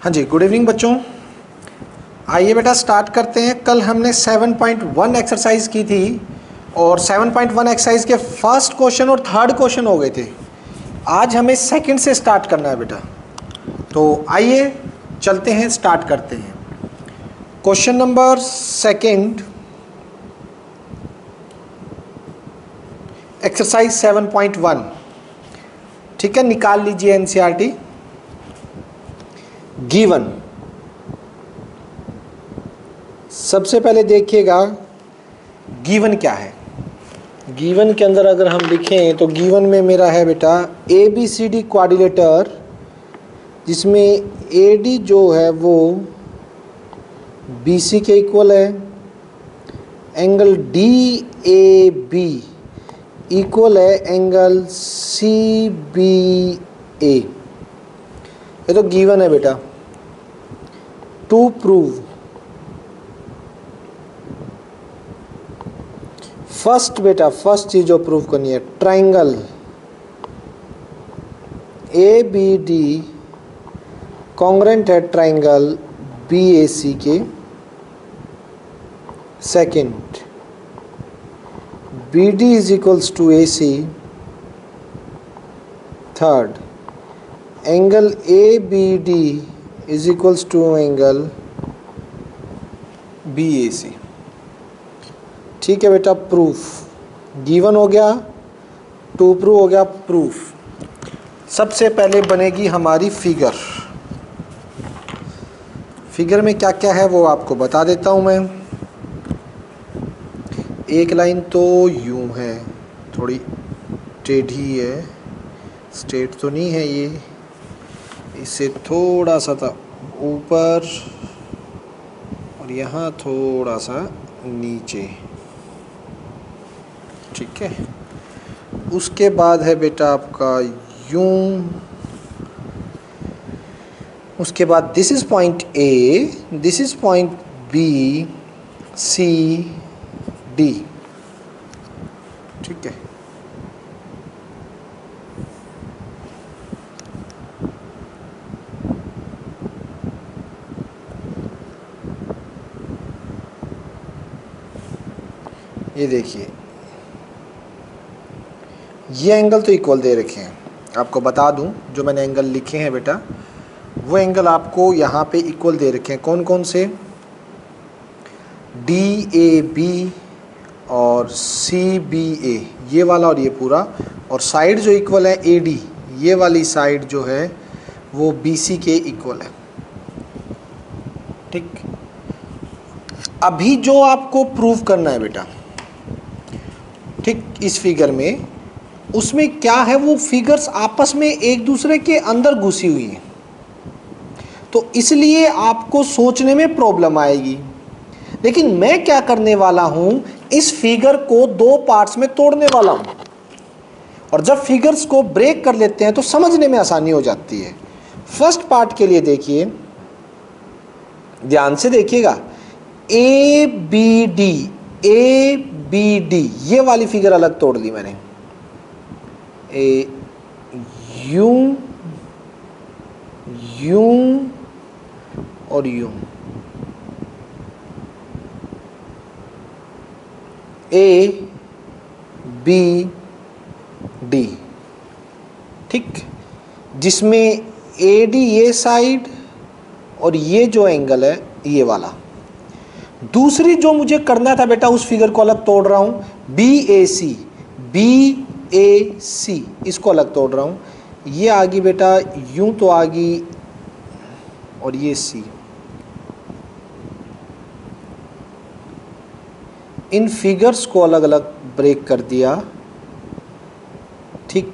हाँ जी, good evening बच्चों। आइए बेटा स्टार्ट करते हैं। कल हमने 7.1 एक्सरसाइज की थी और 7.1 एक्सरसाइज के फर्स्ट क्वेश्चन और थर्ड क्वेश्चन हो गए थे। आज हमें सेकंड से स्टार्ट करना है बेटा, तो आइए चलते हैं, स्टार्ट करते हैं। Question number second, exercise 7.1। ठीक है, निकाल लीजिए एनसीईआरटी। गिवन, सबसे पहले देखिएगा गिवन क्या है। गिवन के अंदर अगर हम लिखें तो गिवन में मेरा है बेटा ABCD क्वाड्रिलेटर, जिसमें AD जो है वो BC के इक्वल है, एंगल DAB इक्वल है एंगल CBA। ये तो गिवन है बेटा। टू प्रूव, फर्स्ट बेटा फर्स्ट चीज जो प्रूव करनी है, ट्राइंगल ABD कॉन्ग्रेंट है ट्राइंगल BAC के। Second, BD is equals to AC। Third, angle ABD is equals to angle BAC। ठीक है बेटा, प्रूफ गिवन हो गया, टू प्रूव हो गया, प्रूफ। सबसे पहले बनेगी हमारी फिगर। फिगर में क्या क्या है वो आपको बता देता हूं मैं। एक लाइन तो यूं है, थोड़ी टेढ़ी है, स्ट्रेट तो नहीं है ये, इससे थोड़ा सा था ऊपर और यहाँ थोड़ा सा नीचे। ठीक है, उसके बाद है बेटा आपका यूं, उसके बाद this is point A, this is point B, C, D। ठीक है, ये देखिए ये एंगल तो इक्वल दे रखे हैं। आपको बता दूं, जो मैंने एंगल लिखे हैं बेटा वो एंगल आपको यहाँ पे इक्वल दे रखे हैं। कौन कौन से? DAB और CBA, ये वाला और ये पूरा, और साइड जो इक्वल है AD, ये वाली साइड जो है वो BC के इक्वल है। ठीक, अभी जो आपको प्रूव करना है बेटा, ठीक, इस फिगर में, उसमें क्या है, वो फिगर्स आपस में एक दूसरे के अंदर घुसी हुई हैं, तो इसलिए आपको सोचने में प्रॉब्लम आएगी। लेकिन मैं क्या करने वाला हूं, इस फिगर को दो पार्ट्स में तोड़ने वाला हूं, और जब फिगर्स को ब्रेक कर लेते हैं तो समझने में आसानी हो जाती है। फर्स्ट पार्ट के लिए देखिए, ध्यान से देखिएगा, ABD ये वाली फिगर अलग तोड़ ली मैंने। यूं और यूं, ABD। ठीक, जिसमें AD ये साइड और ये जो एंगल है ये वाला। दूसरी जो मुझे करना था बेटा, उस फिगर को अलग तोड़ रहा हूं, BAC इसको अलग तोड़ रहा हूं। ये आ गई बेटा यूं तो आ गई, और ये C। इन फिगर्स को अलग अलग ब्रेक कर दिया। ठीक,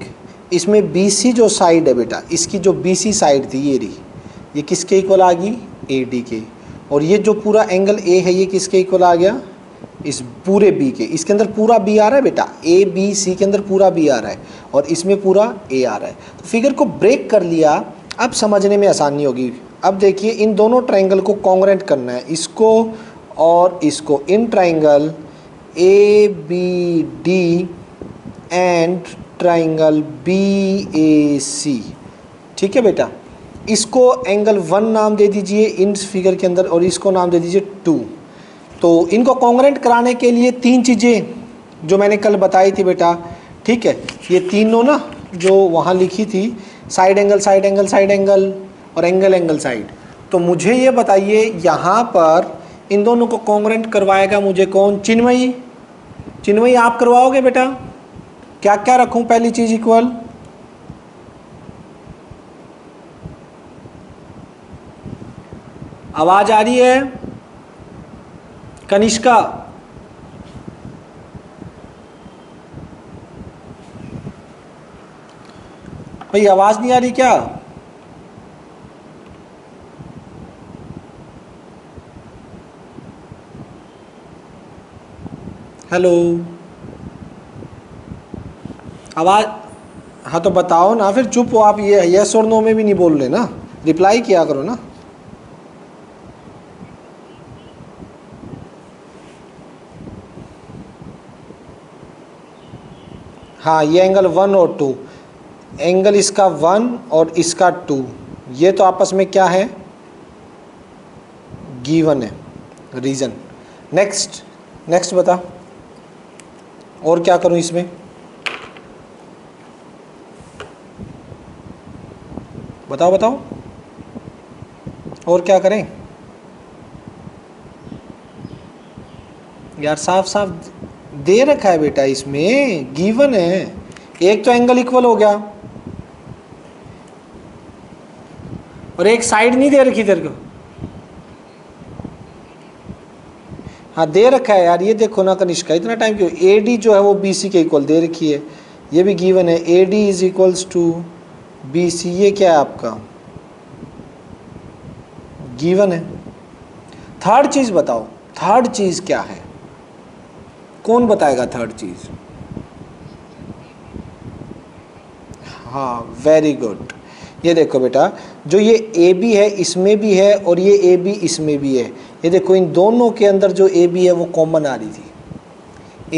इसमें BC जो साइड है बेटा, इसकी जो BC साइड थी ये रही, ये किसके इक्वल आ गई? AD के। और ये जो पूरा एंगल A है ये किसके इक्वल आ गया? इस पूरे B के। इसके अंदर पूरा B आ रहा है बेटा, ABC के अंदर पूरा B आ रहा है, और इसमें पूरा A आ रहा है। तो फिगर को ब्रेक कर लिया, अब समझने में आसानी होगी। अब देखिए, इन दोनों ट्राइंगल को कॉन्ग्रेंट करना है, इसको और इसको, in triangle ABD and triangle BAC। ठीक है बेटा, इसको एंगल 1 नाम दे दीजिए इन फिगर के अंदर और इसको नाम दे दीजिए 2। तो इनको कॉन्ग्रेंट कराने के लिए 3 चीज़ें जो मैंने कल बताई थी बेटा, ठीक है, ये तीनों ना जो वहाँ लिखी थी, side angle side angle side angle और एंगल एंगल साइड। तो मुझे ये बताइए यहाँ पर इन दोनों को कॉन्ग्रेंट करवाएगा मुझे कौन? चिन्मयी। चिन्मयी आप करवाओगे बेटा? क्या क्या रखूँ पहली चीज़? इक्वल। आवाज आ रही है? कनिष्का, भाई आवाज नहीं आ रही क्या? हेलो, आवाज? हाँ तो बताओ ना, फिर चुप हो आप, ये यस और नो में भी नहीं बोल रहे ना, रिप्लाई किया करो ना। हाँ, ये एंगल 1 और 2, एंगल इसका 1 और इसका 2, ये तो आपस में क्या है? गिवन है, रीजन। नेक्स्ट, नेक्स्ट बता, और क्या करूं इसमें? बताओ बताओ, और क्या करें यार? साफ साफ दे रखा है बेटा, इसमें गिवन है। एक तो एंगल इक्वल हो गया और एक साइड नहीं दे रखी तेरे को। हाँ दे रखा है यार, ये देखो ना कनिष्का, इतना टाइम क्यों? AD जो है वो BC के इक्वल दे रखी है, ये भी गिवन है, AD is equals to BC। ये क्या है आपका? गिवन है। थर्ड चीज बताओ, थर्ड चीज क्या है? कौन बताएगा थर्ड चीज? हाँ वेरी गुड। ये देखो बेटा, जो ये AB है इसमें भी है और ये AB इसमें भी है। ये देखो इन दोनों के अंदर जो AB है वो कॉमन आ रही थी।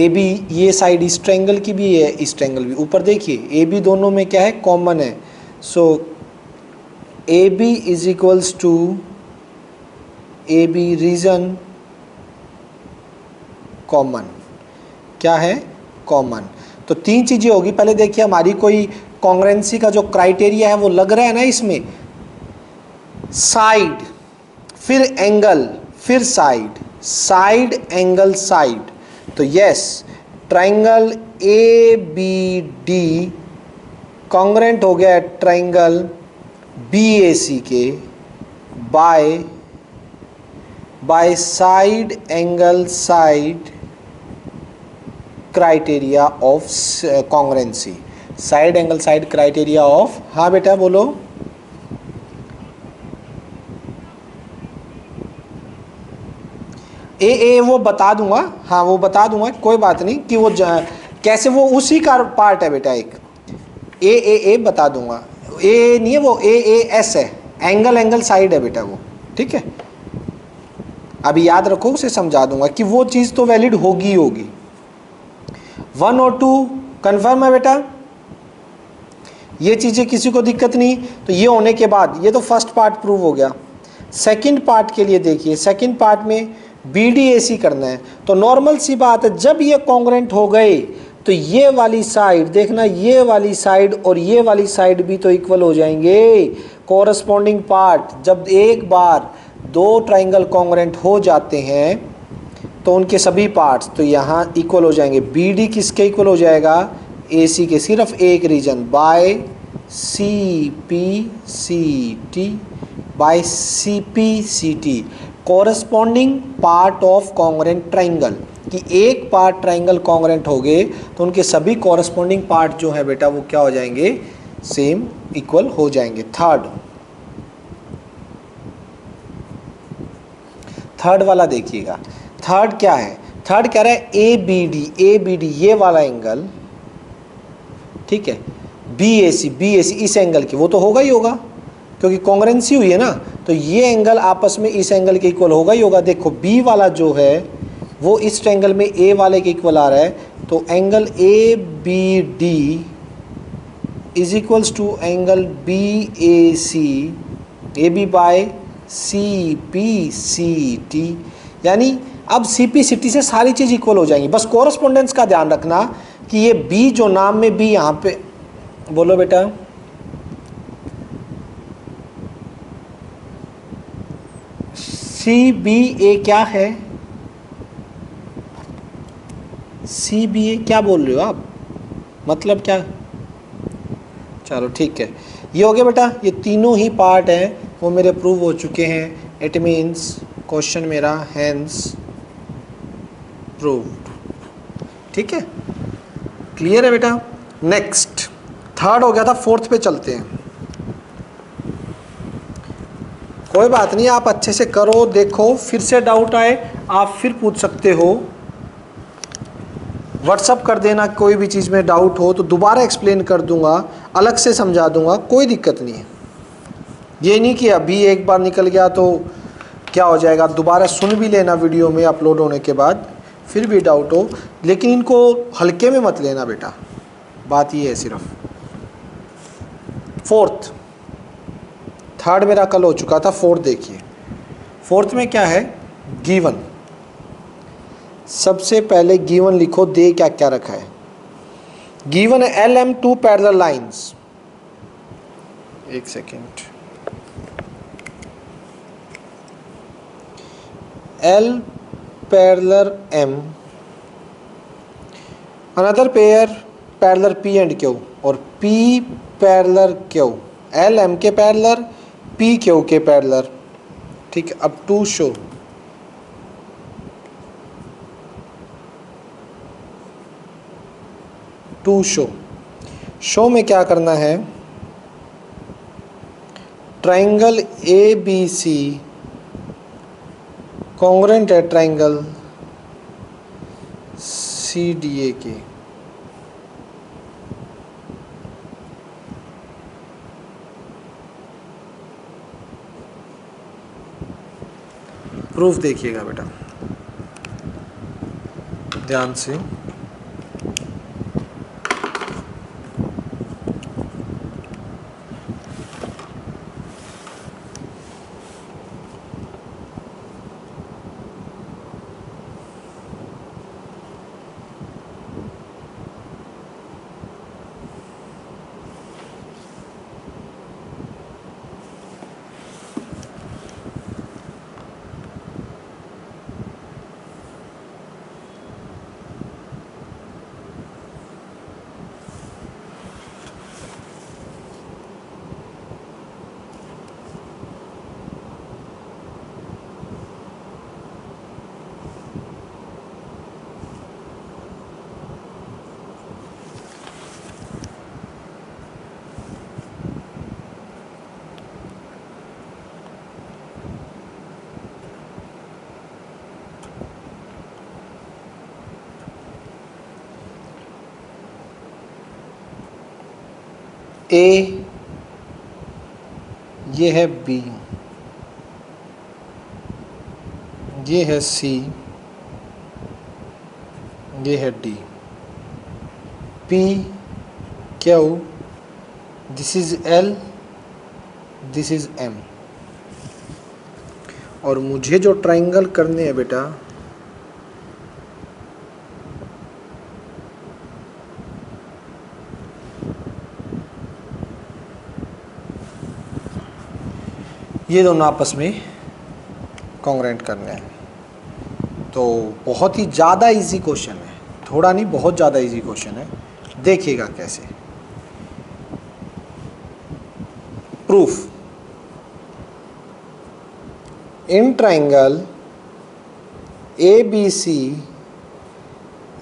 AB ये साइड इस ट्रायंगल की भी है, इस ट्रायंगल भी। ऊपर देखिए AB दोनों में क्या है? कॉमन है। So AB is equals to AB reason common. क्या है? कॉमन। तो 3 चीजें होगी। पहले देखिए हमारी कोई कॉन्ग्रेंसी का जो क्राइटेरिया है वो लग रहा है ना इसमें, साइड फिर एंगल फिर साइड, साइड एंगल साइड। तो यस, ट्रायंगल ABD कॉन्ग्रेंट हो गया ट्रायंगल BAC के by side angle side criteria of कॉन्ग्रेंसी, side angle side criteria of. हाँ बेटा बोलो। ए वो बता दूंगा, हाँ वो बता दूंगा, कोई बात नहीं कि वो कैसे, वो उसी का पार्ट है बेटा। एक ए बता दूंगा, ए नहीं है वो, AAS है, एंगल एंगल साइड है बेटा वो, ठीक है। अभी याद रखो, उसे समझा दूंगा कि वो चीज़ तो वैलिड होगी होगी। 1 और 2 कंफर्म है बेटा, ये चीज़ें किसी को दिक्कत नहीं। तो ये होने के बाद ये तो फर्स्ट पार्ट प्रूव हो गया। सेकंड पार्ट के लिए देखिए, सेकंड पार्ट में BDAC करना है। तो नॉर्मल सी बात है, जब ये कॉन्ग्रेंट हो गए तो ये वाली साइड देखना, ये वाली साइड और ये वाली साइड भी तो इक्वल हो जाएंगे। कोरस्पॉन्डिंग पार्ट, जब एक बार 2 ट्राइंगल कॉन्ग्रेंट हो जाते हैं तो उनके सभी पार्ट्स तो यहाँ इक्वल हो जाएंगे। BD किसके इक्वल हो जाएगा? AC के, सिर्फ एक reason, by CPCT corresponding part of congruent triangle, कि एक पार्ट ट्राइंगल कॉन्ग्रेंट हो गए तो उनके सभी कोरस्पॉन्डिंग पार्ट जो है बेटा वो क्या हो जाएंगे? सेम, इक्वल हो जाएंगे। थर्ड वाला देखिएगा, थर्ड क्या है? थर्ड कह रहा है ABD ये वाला एंगल, ठीक है, BAC इस एंगल की, वो तो होगा ही होगा क्योंकि कॉन्ग्रेंसी हुई है ना। तो ये एंगल आपस में इस एंगल के इक्वल होगा ही होगा। देखो B वाला जो है वो इस ट्रायंगल में A वाले के इक्वल आ रहा है, तो angle ABD is equals to angle BAC A B by C P C T, यानी अब सी पी सी टी से सारी चीज़ इक्वल हो जाएंगी। बस कोरस्पोंडेंस का ध्यान रखना कि ये बी जो नाम में बी यहाँ पे, बोलो बेटा, सी बी ए क्या है, सी बी ए क्या बोल रहे हो आप, मतलब क्या, चलो ठीक है, ये हो गया बेटा। ये तीनों ही पार्ट हैं वो मेरे प्रूव हो चुके हैं। इट मीन्स क्वेश्चन मेरा हैंस प्रूव्ड। ठीक है, क्लियर है बेटा। नेक्स्ट, थर्ड हो गया था, फोर्थ पे चलते हैं। कोई बात नहीं, आप अच्छे से करो, देखो, फिर से डाउट आए आप फिर पूछ सकते हो, व्हाट्सअप कर देना, कोई भी चीज़ में डाउट हो तो दोबारा एक्सप्लेन कर दूंगा, अलग से समझा दूंगा, कोई दिक्कत नहीं है। ये नहीं कि अभी एक बार निकल गया तो क्या हो जाएगा, दोबारा सुन भी लेना वीडियो में अपलोड होने के बाद, फिर भी डाउट हो, लेकिन इनको हल्के में मत लेना बेटा, बात ये है सिर्फ। फोर्थ, थर्ड मेरा कल हो चुका था, फोर्थ देखिए। फोर्थ में क्या है, गिवन। सबसे पहले गिवन लिखो, दे क्या क्या रखा है। Given L M two parallel lines, एक second, L parallel M, another pair parallel P and Q, और P parallel Q, L M के पैरेलल, पी क्यू के पैरेलल। ठीक है, अब to show, to show, show में क्या करना है, triangle A B C congruent है ट्राइंगल सी डी ए के। प्रूफ देखिएगा बेटा ध्यान से, ए, ये है बी, ये है सी, ये है D, P Q, this is L, this is M. और मुझे जो ट्राइंगल करने हैं बेटा, ये दोनों आपस में कॉन्ग्रुएंट करने हैं। तो बहुत ही ज़्यादा इजी क्वेश्चन है, थोड़ा नहीं बहुत ज़्यादा इजी क्वेश्चन है, देखिएगा कैसे। Proof, in triangle A B C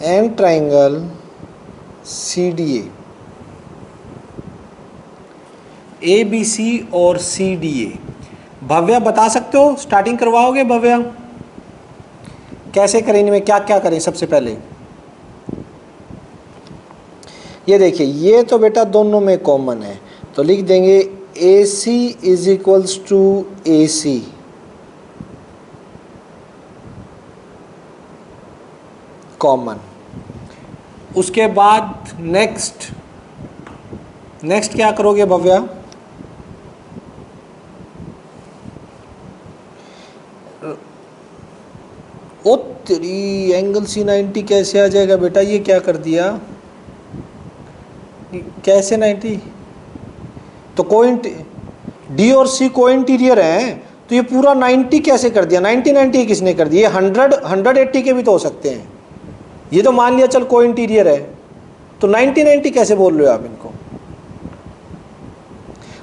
and triangle C D A B C और सी डी ए। भव्या बता सकते हो, स्टार्टिंग करवाओगे भव्या, कैसे करें, इनमें क्या क्या करें। सबसे पहले ये देखिए, ये तो बेटा दोनों में कॉमन है, तो लिख देंगे A C is equals to A C, common. उसके बाद नेक्स्ट क्या करोगे भव्या, ओ तेरी, एंगल C90 कैसे आ जाएगा बेटा, ये क्या कर दिया, कैसे 90, तो डी और सी को इंटीरियर हैं, तो ये पूरा 90 कैसे कर दिया, 90 किसने कर दिया, 180 के भी तो हो सकते हैं, ये तो मान लिया चल को इंटीरियर है, तो 90 कैसे बोल रहे हो आप इनको।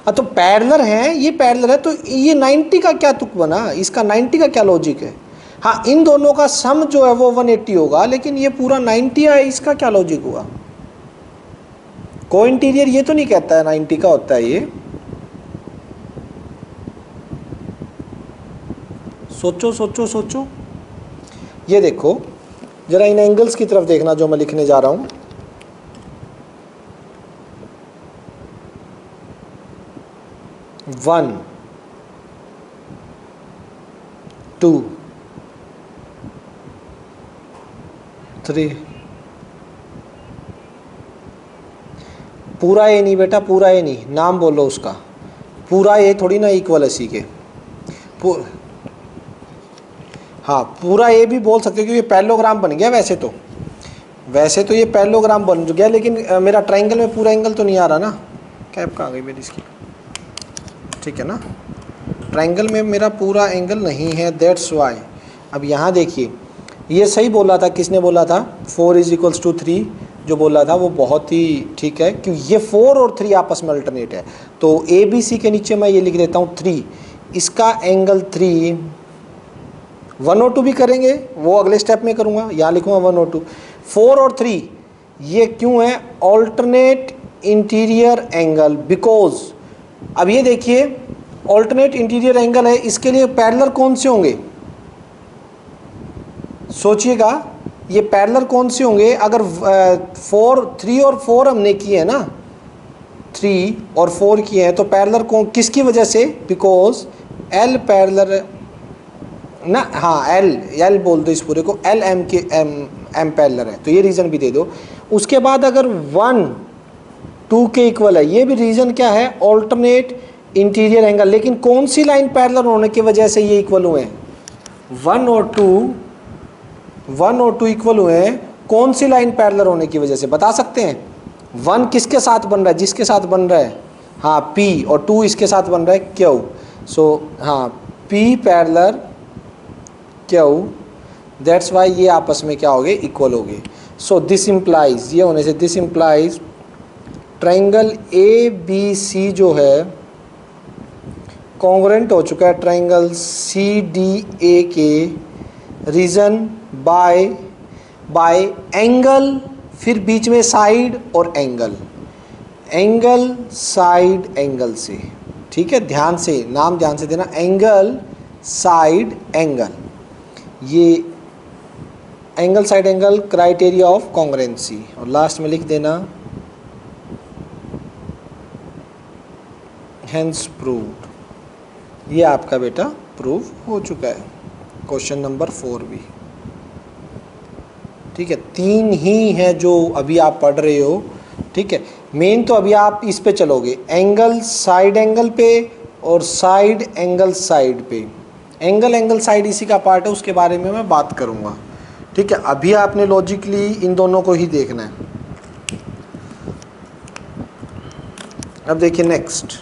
तो पैरेलल है, ये पैरेलल है, तो ये 90 का क्या तुक बना, इसका 90 का क्या लॉजिक है। हाँ, इन दोनों का सम जो है वो 180 होगा, लेकिन ये पूरा 90 है, इसका क्या लॉजिक हुआ। को इंटीरियर ये तो नहीं कहता है 90 का होता है ये। सोचो सोचो सोचो, ये देखो जरा इन एंगल्स की तरफ देखना जो मैं लिखने जा रहा हूं। वन, टू, थ्री, पूरा ए नहीं बेटा, पूरा ए नहीं, नाम बोलो उसका, पूरा ए थोड़ी ना इक्वल है सी के। हाँ, पूरा ए भी बोल सकते हो क्योंकि पैरेललोग्राम बन गया, वैसे तो ये पैरेललोग्राम बन गया, लेकिन मेरा ट्रायंगल में पूरा एंगल तो नहीं आ रहा ना। कैप कहाँ गई मेरी इसकी, ठीक है ना, ट्रायंगल में मेरा पूरा एंगल नहीं है, दैट्स वाई। अब यहाँ देखिए, ये सही बोला था, किसने बोला था, 4 = 3 जो बोला था वो बहुत ही ठीक है, क्योंकि ये 4 और 3 आपस में अल्टरनेट है। तो ए बी सी के नीचे मैं ये लिख देता हूँ 3, इसका एंगल 3, 102 भी करेंगे, वो अगले स्टेप में करूँगा, यहाँ लिखूँगा 102। 4 और 3 ये क्यों है, ऑल्टरनेट इंटीरियर एंगल, बिकॉज अब ये देखिए ऑल्टरनेट इंटीरियर एंगल है, इसके लिए पैरेलल कौन से होंगे, सोचिएगा ये पैरेलल कौन से होंगे। अगर 3 और 4 हमने किए हैं ना, 3 और 4 किए हैं, तो पैरेलल कौन, किसकी वजह से, बिकॉज एल पैरेलल ना, हाँ एल बोल दो इस पूरे को, एल एम के एम पैरेलल है, तो ये रीज़न भी दे दो। उसके बाद अगर 1 2 के इक्वल है, ये भी रीज़न क्या है, ऑल्टरनेट इंटीरियर एंगल, लेकिन कौन सी लाइन पैरेलल होने की वजह से ये इक्वल हुए हैं, 1 और 2 इक्वल हुए हैं, कौन सी लाइन पैरेलल होने की वजह से बता सकते हैं। 1 किसके साथ बन रहा है, जिसके साथ बन रहा है, हाँ P, और 2 इसके साथ बन रहा है Q, सो हाँ P parallel Q, that's why ये आपस में क्या हो गए, इक्वल हो गए। सो दिस इम्प्लाइज, ये होने से दिस इम्प्लाइज ट्रायंगल ABC जो है कॉन्ग्रुएंट हो चुका है ट्रायंगल CDA के, रीजन बाय एंगल, फिर बीच में साइड और एंगल साइड एंगल से, ठीक है, ध्यान से, नाम ध्यान से देना, एंगल साइड एंगल, ये angle side angle criteria of congruency, और लास्ट में लिख देना हेंस प्रूव्ड। ये आपका बेटा प्रूव हो चुका है, क्वेश्चन नंबर 4 भी, ठीक है। 3 ही है जो अभी आप पढ़ रहे हो, ठीक है। मेन तो अभी आप इस पे चलोगे, एंगल साइड एंगल पे और साइड एंगल साइड पे, एंगल साइड इसी का पार्ट है, उसके बारे में मैं बात करूँगा, ठीक है। अभी आपने लॉजिकली इन दोनों को ही देखना है। अब देखिए नेक्स्ट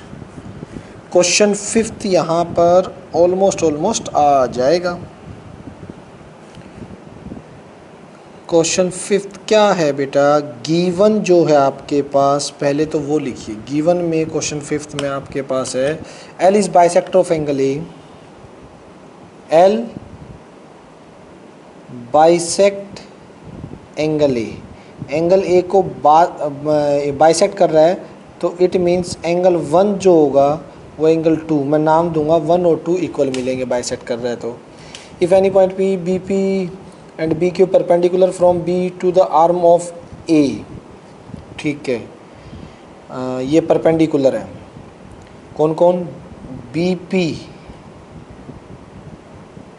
क्वेश्चन 5th यहाँ पर ऑलमोस्ट आ जाएगा। क्वेश्चन 5th क्या है बेटा, गिवन जो है आपके पास, पहले तो वो लिखिए, गिवन में क्वेश्चन 5th में आपके पास है L is bisector of angle A, L bisect angle A, angle A को बाइसेक्ट कर रहा है, तो इट मीन्स एंगल 1 जो होगा वो एंगल 2, मैं नाम दूंगा 1 और 2 इक्वल मिलेंगे, बाइसेक्ट कर रहा है तो। If any point P, BP and BQ perpendicular from B to the arm of A, ठीक है, ये परपेंडिकुलर है, कौन कौन,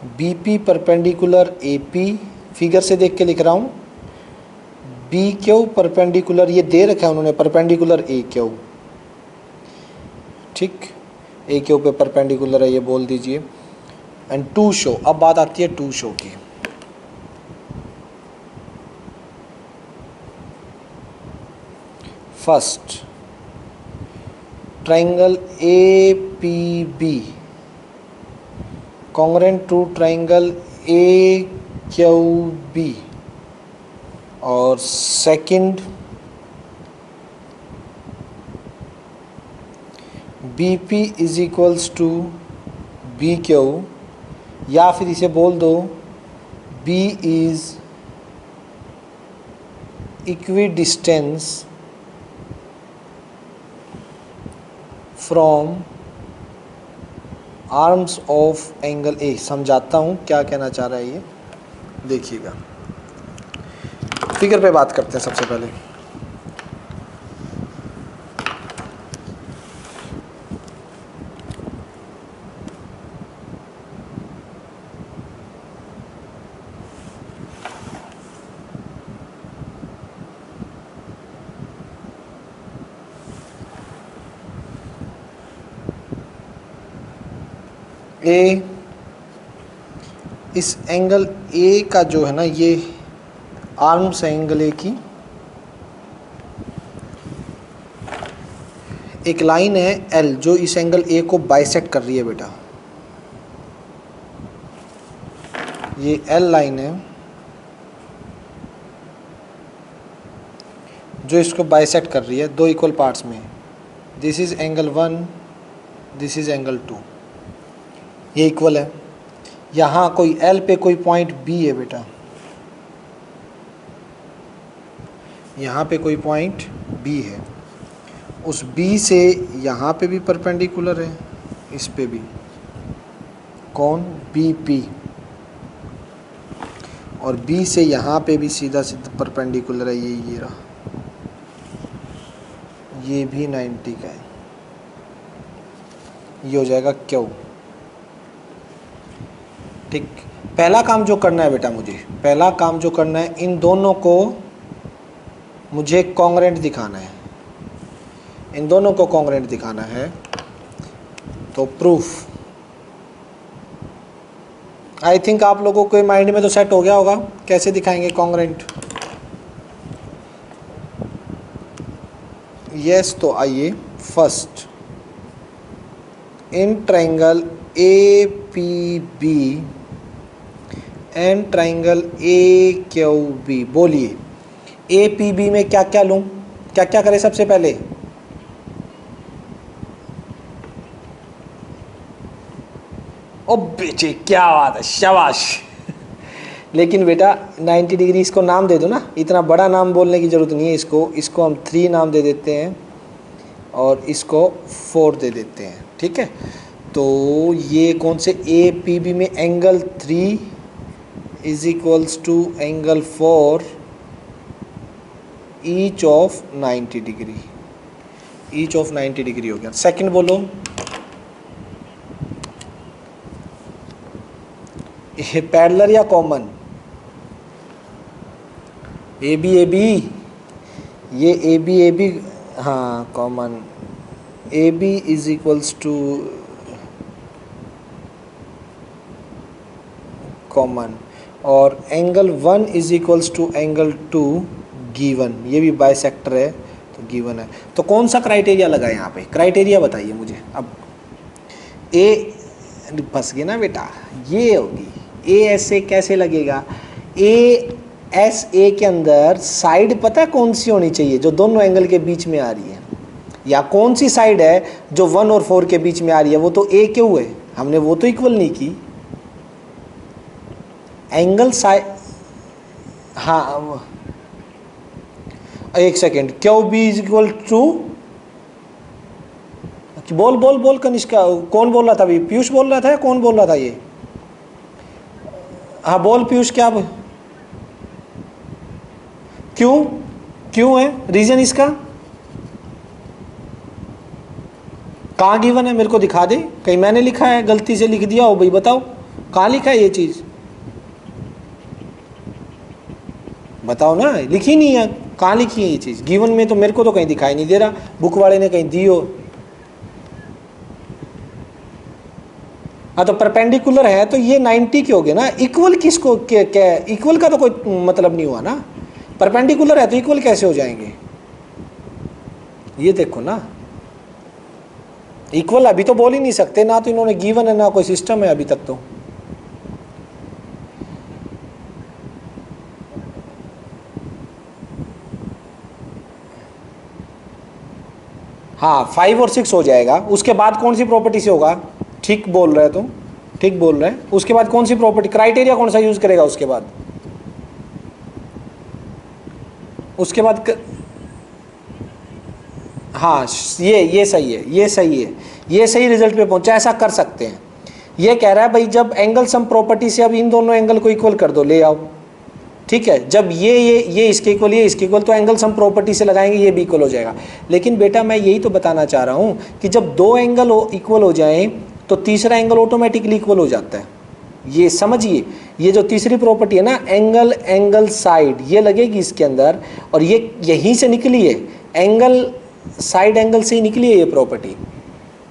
BP परपेंडिकुलर AP, फिगर से देख के लिख रहा हूँ, BQ परपेंडिकुलर, ये दे रखा है उन्होंने, परपेंडिकुलर AQ, ठीक, AQ पे परपेंडिकुलर है, ये बोल दीजिए। And to show. अब बात आती है टू शो की। First, triangle A P B congruent to triangle A Q B, और second B P is equals to B Q, या फिर इसे बोल दो B is equidistance from arms of angle A. समझाता हूँ क्या कहना चाह रहा है ये, देखिएगा। फिगर पे बात करते हैं सबसे पहले। ए, इस एंगल ए का जो है ना, ये आर्म्स एंगल ए की एक लाइन है एल, जो इस एंगल ए को बाइसेक्ट कर रही है बेटा। ये एल लाइन है जो इसको बाइसेक्ट कर रही है दो इक्वल पार्ट्स में। This is angle 1, this is angle 2, ये इक्वल है। यहाँ कोई एल पे कोई पॉइंट बी है बेटा, यहाँ पे कोई पॉइंट बी है। उस बी से यहाँ पे भी परपेंडिकुलर है, इस पे भी। कौन? B P. और बी से यहाँ पे भी सीधा सीधा परपेंडिकुलर है, ये रहा, ये भी 90 का है। ये हो जाएगा क्यू। ठीक, पहला काम जो करना है बेटा मुझे, पहला काम जो करना है, इन दोनों को मुझे कॉन्ग्रुएंट दिखाना है, इन दोनों को कॉन्ग्रुएंट दिखाना है। तो प्रूफ, आई थिंक आप लोगों के माइंड में तो सेट हो गया होगा कैसे दिखाएंगे कॉन्ग्रुएंट। यस, तो आइए, first in triangle A P B and triangle A Q B, बोलिए ए पी बी में क्या क्या लूँ, क्या क्या करें सबसे पहले। ओ बेटे क्या बात है, शाबाश। लेकिन बेटा 90 डिग्री इसको नाम दे दो ना, इतना बड़ा नाम बोलने की ज़रूरत नहीं है। इसको हम 3 नाम दे देते हैं और इसको 4 दे देते हैं, ठीक है। तो ये कौन से ए पी बी में angle 3 is equals to angle 4 each of 90 degree, each of 90 degree हो गया। सेकंड बोलो, ये पैरेलल या कॉमन? ए बी, ये ए बी, हाँ common. A B is equals to common, और angle 1 is equals to angle 2 given, ये भी बाइसेक्टर है तो गिवन है। तो कौन सा क्राइटेरिया लगा यहाँ पे, क्राइटेरिया बताइए मुझे। अब ए फंस गए ना बेटा, ये होगी ए ऐसे कैसे लगेगा, ए एस ए के अंदर साइड पता है कौन सी होनी चाहिए, जो दोनों एंगल के बीच में आ रही है, या कौन सी साइड है जो 1 और 4 के बीच में आ रही है, वो तो ए क्यू है, हमने वो तो इक्वल नहीं की। एंगल साइड, हाँ एक second, Q B is equal to, बोल कनिष्का, कौन बोल रहा था अभी? पीयूष बोल रहा था या कौन बोल रहा था ये? हाँ बोल पीयूष, क्या क्यों है रीजन इसका? कहाँ गिवन है, मेरे को दिखा दे, कहीं मैंने लिखा है गलती से लिख दिया हो भाई, बताओ कहाँ लिखा है ये चीज़, बताओ ना, लिखी नहीं है, कहाँ लिखी है ये चीज़ गिवन में? तो मेरे को तो कहीं दिखाई नहीं दे रहा, बुक वाले ने कहीं दी हो। हाँ तो परपेंडिकुलर है तो ये 90 के हो गए ना। इक्वल किसको क्या, इक्वल का तो कोई मतलब नहीं हुआ ना, परपेंडिकुलर है तो इक्वल कैसे हो जाएंगे? ये देखो ना, इक्वल अभी तो बोल ही नहीं सकते ना, तो इन्होंने गिवन है ना कोई सिस्टम है अभी तक तो। हाँ 5 और 6 हो जाएगा। उसके बाद कौन सी प्रॉपर्टी से होगा? ठीक बोल रहे तुम, ठीक बोल रहे हैं। उसके बाद कौन सी प्रॉपर्टी, क्राइटेरिया कौन सा यूज करेगा उसके बाद? उसके बाद हाँ ये सही है, ये सही है, ये सही रिजल्ट पे पहुंचा। ऐसा कर सकते हैं। ये कह रहा है भाई जब एंगल सम प्रॉपर्टी से अब इन दोनों एंगल को इक्वल कर दो, ले आओ, ठीक है। जब ये इसके इक्वल, ये इसके इक्वल, तो एंगल सम प्रॉपर्टी से लगाएंगे, ये भी इक्वल हो जाएगा। लेकिन बेटा मैं यही तो बताना चाह रहा हूँ कि जब दो एंगल इक्वल हो जाएं तो तीसरा एंगल ऑटोमेटिकली इक्वल हो जाता है। ये समझिए, ये जो तीसरी प्रॉपर्टी है ना, एंगल एंगल साइड, ये लगेगी इसके अंदर, और ये यहीं से निकली है, एंगल साइड एंगल से ही निकली है ये प्रॉपर्टी।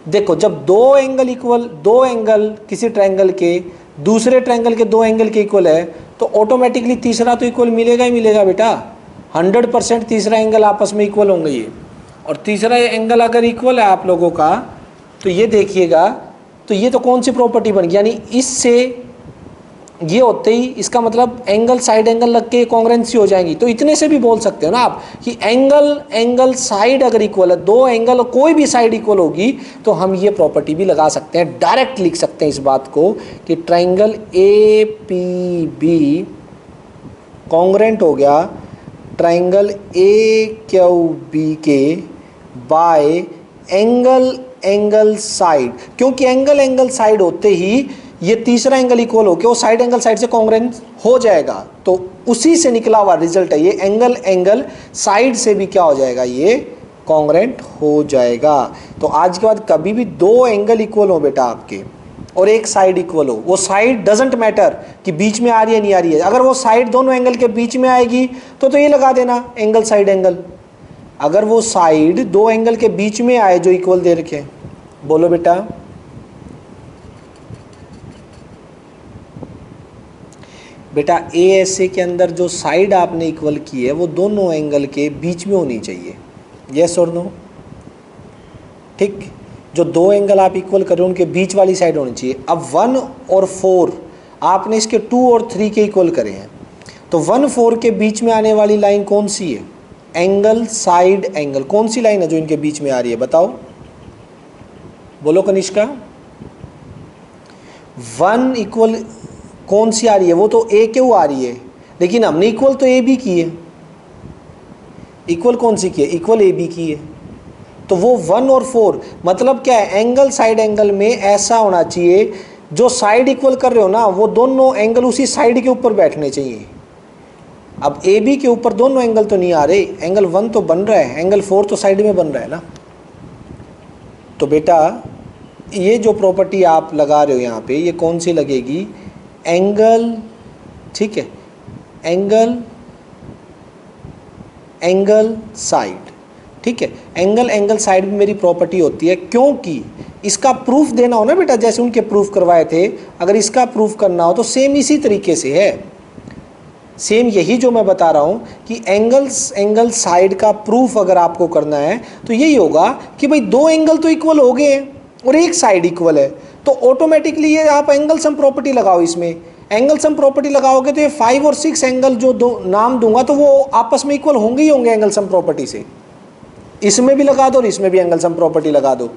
देखो जब दो एंगल इक्वल, दो एंगल किसी ट्रायंगल के दूसरे ट्रायंगल के दो एंगल के इक्वल है तो ऑटोमेटिकली तीसरा तो इक्वल मिलेगा ही मिलेगा बेटा। 100% तीसरा एंगल आपस में इक्वल होंगे ये। और तीसरा एंगल अगर इक्वल है आप लोगों का तो ये देखिएगा, तो ये तो कौन सी प्रॉपर्टी बन गई, यानी इससे ये होते ही इसका मतलब एंगल साइड एंगल लग के कॉन्ग्रुएंसी हो जाएंगी। तो इतने से भी बोल सकते हो ना आप कि एंगल एंगल साइड अगर इक्वल है, दो एंगल कोई भी साइड इक्वल होगी तो हम ये प्रॉपर्टी भी लगा सकते हैं। डायरेक्ट लिख सकते हैं इस बात को कि triangle A P B congruent हो गया ट्रायंगल ए क्यू बी के बाय एंगल एंगल साइड। क्योंकि एंगल एंगल साइड होते ही ये तीसरा एंगल इक्वल होकर वो साइड एंगल साइड से कॉन्ग्रुएंट हो जाएगा। तो उसी से निकला हुआ रिजल्ट है ये, एंगल एंगल साइड से भी क्या हो जाएगा, ये कॉन्ग्रुएंट हो जाएगा। तो आज के बाद कभी भी दो एंगल इक्वल हो बेटा आपके और एक साइड इक्वल हो, वो साइड डजंट मैटर कि बीच में आ रही है नहीं आ रही है, अगर वो साइड दोनों एंगल के बीच में आएगी तो ये लगा देना एंगल साइड एंगल। अगर वो साइड दो एंगल के बीच में आए जो इक्वल दे रखे, बोलो बेटा। बेटा ए एस ए के अंदर जो साइड आपने इक्वल की है वो दोनों एंगल के बीच में होनी चाहिए, यस और नो, ठीक। जो दो एंगल आप इक्वल कर रहे हो उनके बीच वाली साइड होनी चाहिए। अब 1 और 4 आपने इसके 2 और 3 के इक्वल करे हैं, तो 1 4 के बीच में आने वाली लाइन कौन सी है, एंगल साइड एंगल। कौन सी लाइन है जो इनके बीच में आ रही है, बताओ, बोलो कनिष्का। 1 इक्वल कौन सी आ रही है, वो तो ए क्यों आ रही है, लेकिन हमने इक्वल तो ए बी की है। इक्वल कौन सी की है, इक्वल ए बी की है। तो वो 1 और 4 मतलब क्या है, एंगल साइड एंगल में ऐसा होना चाहिए जो साइड इक्वल कर रहे हो ना वो दोनों एंगल उसी साइड के ऊपर बैठने चाहिए। अब ए बी के ऊपर दोनों एंगल तो नहीं आ रहे, एंगल 1 तो बन रहा है, एंगल 4 तो साइड में बन रहा है ना। तो बेटा ये जो प्रॉपर्टी आप लगा रहे हो यहाँ पे, ये कौन सी लगेगी, एंगल, ठीक है, एंगल एंगल साइड, ठीक है। एंगल एंगल साइड भी मेरी प्रॉपर्टी होती है, क्योंकि इसका प्रूफ देना हो ना बेटा, जैसे उनके प्रूफ करवाए थे, अगर इसका प्रूफ करना हो तो सेम इसी तरीके से है, सेम यही जो मैं बता रहा हूँ कि एंगल साइड का प्रूफ अगर आपको करना है तो यही होगा कि भाई दो एंगल तो इक्वल हो गए हैं और एक साइड इक्वल है, तो ऑटोमेटिकली ये आप एंगल सम प्रॉपर्टी लगाओ। इसमें एंगल सम प्रॉपर्टी लगाओगे तो ये 5 और 6 एंगल जो दो नाम दूंगा तो वो आपस में इक्वल होंगे ही होंगे एंगल सम प्रॉपर्टी से। इसमें भी लगा दो और इसमें भी एंगल सम प्रॉपर्टी लगा दो।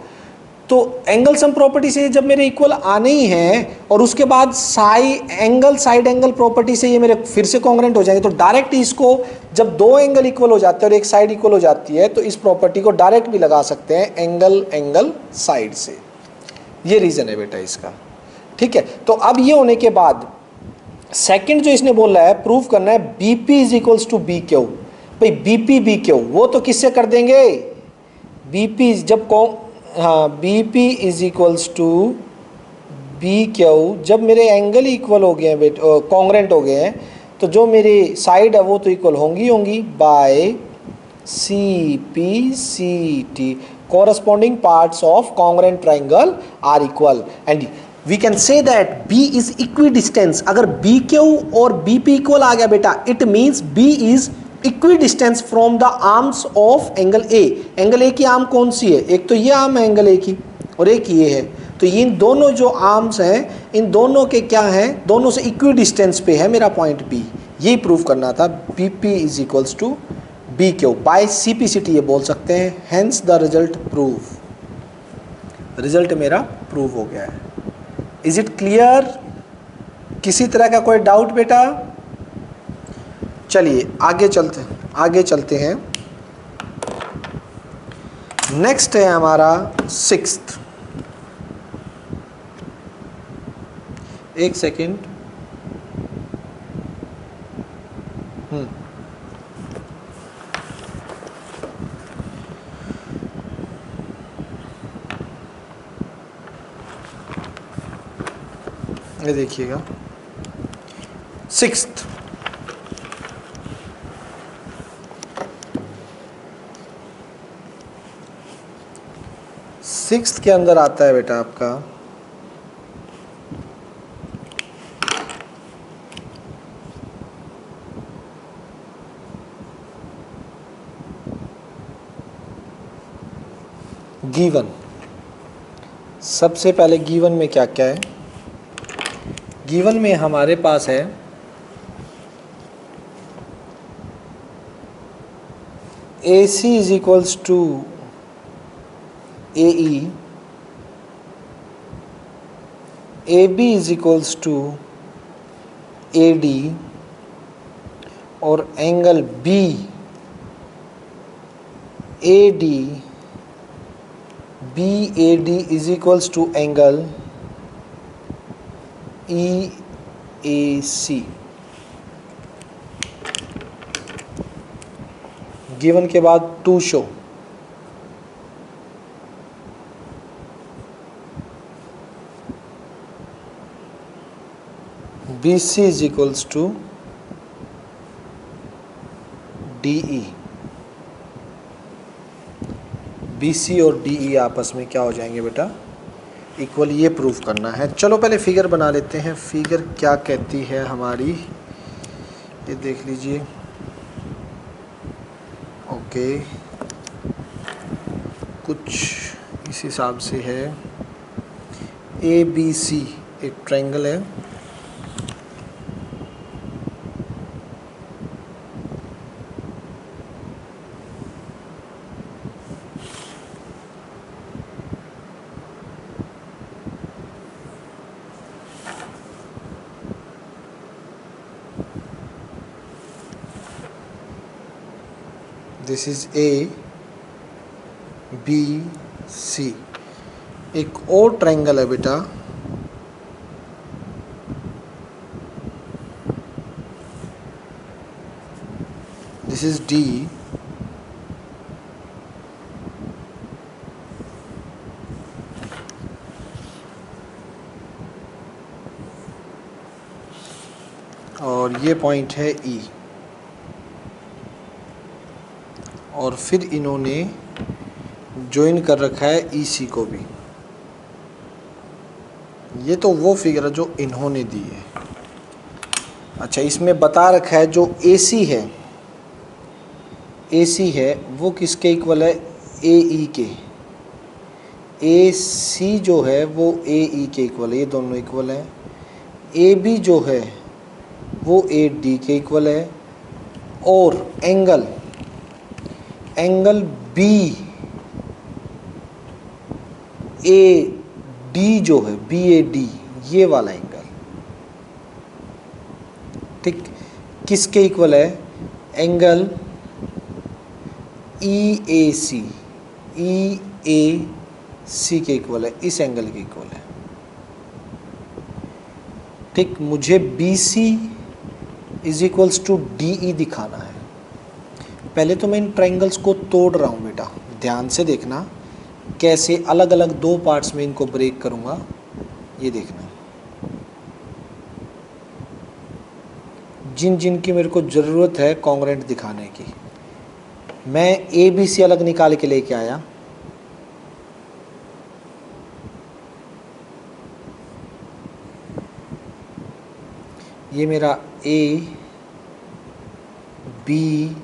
तो एंगल सम प्रॉपर्टी से जब मेरे इक्वल आने ही हैं और उसके बाद साइड एंगल प्रॉपर्टी से ये मेरे फिर से कॉन्ग्रुएंट हो जाएंगे, तो डायरेक्ट इसको जब दो एंगल इक्वल हो जाते हैं और एक साइड इक्वल हो जाती है तो इस प्रॉपर्टी को डायरेक्ट भी लगा सकते हैं एंगल एंगल साइड से। ये रीज़न है बेटा इसका, ठीक है। तो अब ये होने के बाद सेकंड जो इसने बोला है प्रूफ करना है BP is equals to B Q. भाई बीपी बी क्यू वो तो किससे कर देंगे, बीपी जब हाँ BP is equals to B Q, जब मेरे एंगल इक्वल हो गए हैं बेटा, कॉन्ग्रुएंट हो गए हैं, तो जो मेरी साइड है वो तो इक्वल होंगी by C P C T, corresponding parts of congruent triangle are equal, and we can say that B is equidistant. अगर बी क्यू और बी पी इक्वल आ गया बेटा, it means B is equidistant from the arms of angle A. Angle A की arm कौन सी है? एक तो ये आर्म है एंगल ए की और एक ये है। तो ये इन दोनों जो आर्म्स हैं, इन दोनों के क्या हैं, दोनों से इक्वी डिस्टेंस पे है मेरा पॉइंट बी। ये प्रूव करना था, B P is equals to B Q. By CPCT ये बोल सकते हैं, hence the result prove. Result मेरा प्रूव हो गया है। Is it clear? किसी तरह का कोई डाउट बेटा? चलिए आगे चलते हैं। नेक्स्ट है हमारा सिक्स्थ। एक सेकेंड। ये देखिएगा सिक्स्थ। सिक्स्थ के अंदर आता है बेटा आपका गिवन। सबसे पहले गिवन में क्या क्या है? गिवन में हमारे पास है AC is equals to AE, AB is equals to AD और angle B AD BAD is equals to angle EAC। Given के बाद to show. BC is equals to DE। BC और DE आपस में क्या हो जाएंगे बेटा? इक्वल। ये प्रूफ करना है। चलो पहले फिगर बना लेते हैं। फिगर क्या कहती है हमारी, ये देख लीजिए। ओके, कुछ इस हिसाब से है। ABC एक ट्रायंगल है। This is ABC। एक और ट्रायंगल है बेटा, दिस इज D। और ये पॉइंट है E। और फिर इन्होंने ज्वाइन कर रखा है EC को भी। ये तो वो फिगर है जो इन्होंने दी है। अच्छा, इसमें बता रखा है जो AC है वो किसके इक्वल है? AE के। AC जो है वो AE के इक्वल है, ये दोनों इक्वल है। AB जो है वो AD के इक्वल है। और एंगल BAD जो है, BAD ये वाला एंगल, ठीक, किसके इक्वल है? एंगल EAC के इक्वल है, इस एंगल के इक्वल है। ठीक, मुझे BC is equals to DE दिखाना है। पहले तो मैं इन ट्रायंगल्स को तोड़ रहा हूँ बेटा, ध्यान से देखना कैसे अलग अलग दो पार्ट्स में इनको ब्रेक करूँगा, ये देखना। जिन जिन की मेरे को ज़रूरत है कॉन्ग्रुएंट दिखाने की, मैं ABC अलग निकाल के लेके आया। ये मेरा ए बी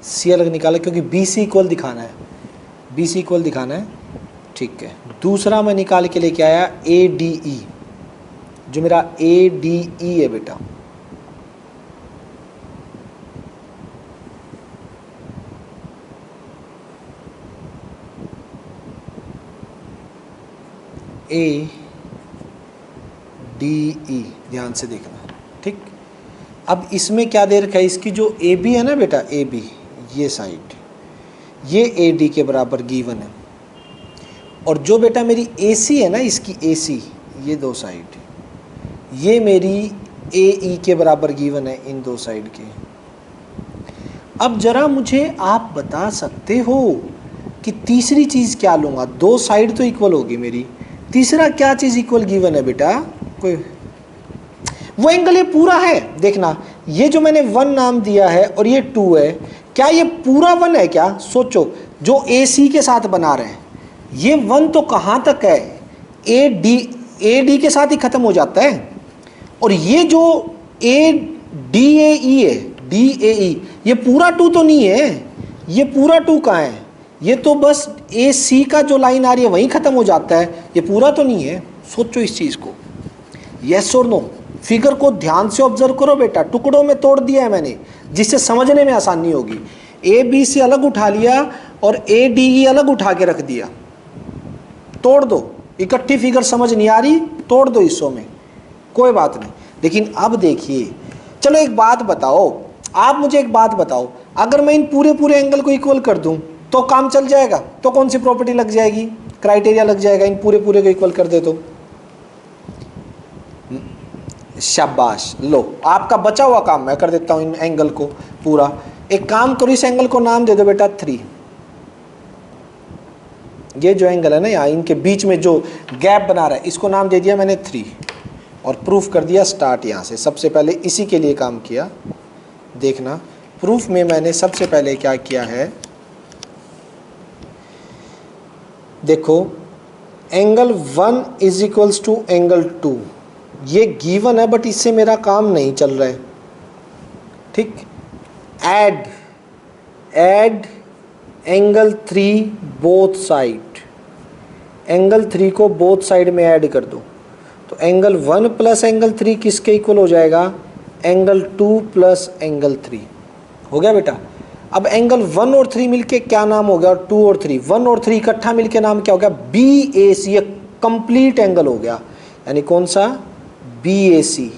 सी अलग निकाला क्योंकि बी सी इक्वल दिखाना है, बी सी इक्वल दिखाना है, ठीक है। दूसरा मैं निकाल के लेके आया ए डी ई, जो मेरा ए डी ई है बेटा, ए डी ई, ध्यान से देखना, ठीक। अब इसमें क्या दे रखा है, इसकी जो ए बी है ना बेटा, ए बी ये साइड, ये ए डी के बराबर गिवन है, और जो बेटा मेरी ए सी है ना, इसकी ए सी, ये दो साइड, ये मेरी ए ई के बराबर गिवन है, इन दो साइड के। अब जरा मुझे आप बता सकते हो कि तीसरी चीज़ क्या लूँगा, दो साइड तो इक्वल होगी मेरी, तीसरा क्या चीज़ इक्वल गिवन है बेटा, कोई वो एंगल ये पूरा है, देखना ये जो मैंने 1 नाम दिया है और ये 2 है, क्या ये पूरा 1 है क्या, सोचो, जो ए सी के साथ बना रहे हैं, ये 1 तो कहाँ तक है, ए डी के साथ ही ख़त्म हो जाता है, और ये जो ए डी ए ई है, डी ए ई, ये पूरा 2 तो नहीं है, ये पूरा 2 कहाँ है, ये तो बस ए सी का जो लाइन आ रही है वहीं ख़त्म हो जाता है, ये पूरा तो नहीं है। सोचो इस चीज़ को, यस और नो, फिगर को ध्यान से ऑब्जर्व करो बेटा, टुकड़ों में तोड़ दिया है मैंने, जिससे समझने में आसानी होगी। ए बी से अलग उठा लिया और ए डी ई अलग उठा के रख दिया, तोड़ दो, इकट्ठी फिगर समझ नहीं आ रही, तोड़ दो हिस्सों में, कोई बात नहीं। लेकिन अब देखिए, चलो एक बात बताओ, आप मुझे एक बात बताओ, अगर मैं इन पूरे पूरे एंगल को इक्वल कर दूं तो काम चल जाएगा, तो कौन सी प्रॉपर्टी लग जाएगी, क्राइटेरिया लग जाएगा, इन पूरे पूरे को इक्वल कर दे तो। शाबाश, लो आपका बचा हुआ काम मैं कर देता हूं, इन एंगल को पूरा। एक काम करो, इस एंगल को नाम दे दो बेटा 3, ये जो एंगल है ना यहाँ, इनके बीच में जो गैप बना रहा है, इसको नाम दे दिया मैंने 3, और प्रूफ कर दिया स्टार्ट। यहाँ से सबसे पहले इसी के लिए काम किया, देखना प्रूफ में मैंने सबसे पहले क्या किया है, देखो angle 1 is equals to angle 2, ये गिवन है बट इससे मेरा काम नहीं चल रहा है, ठीक। Add angle 3 both side, angle 3 को बोथ साइड में ऐड कर दो, तो एंगल 1 प्लस एंगल 3 किसके इक्वल हो जाएगा, एंगल 2 प्लस एंगल 3, हो गया बेटा। अब एंगल 1 और 3 मिलके क्या नाम हो गया, 2 और 3, 1 और 3 इकट्ठा मिलके नाम क्या हो गया, बी ए सी, ये कंप्लीट एंगल हो गया, यानी कौन सा, बी ए सी।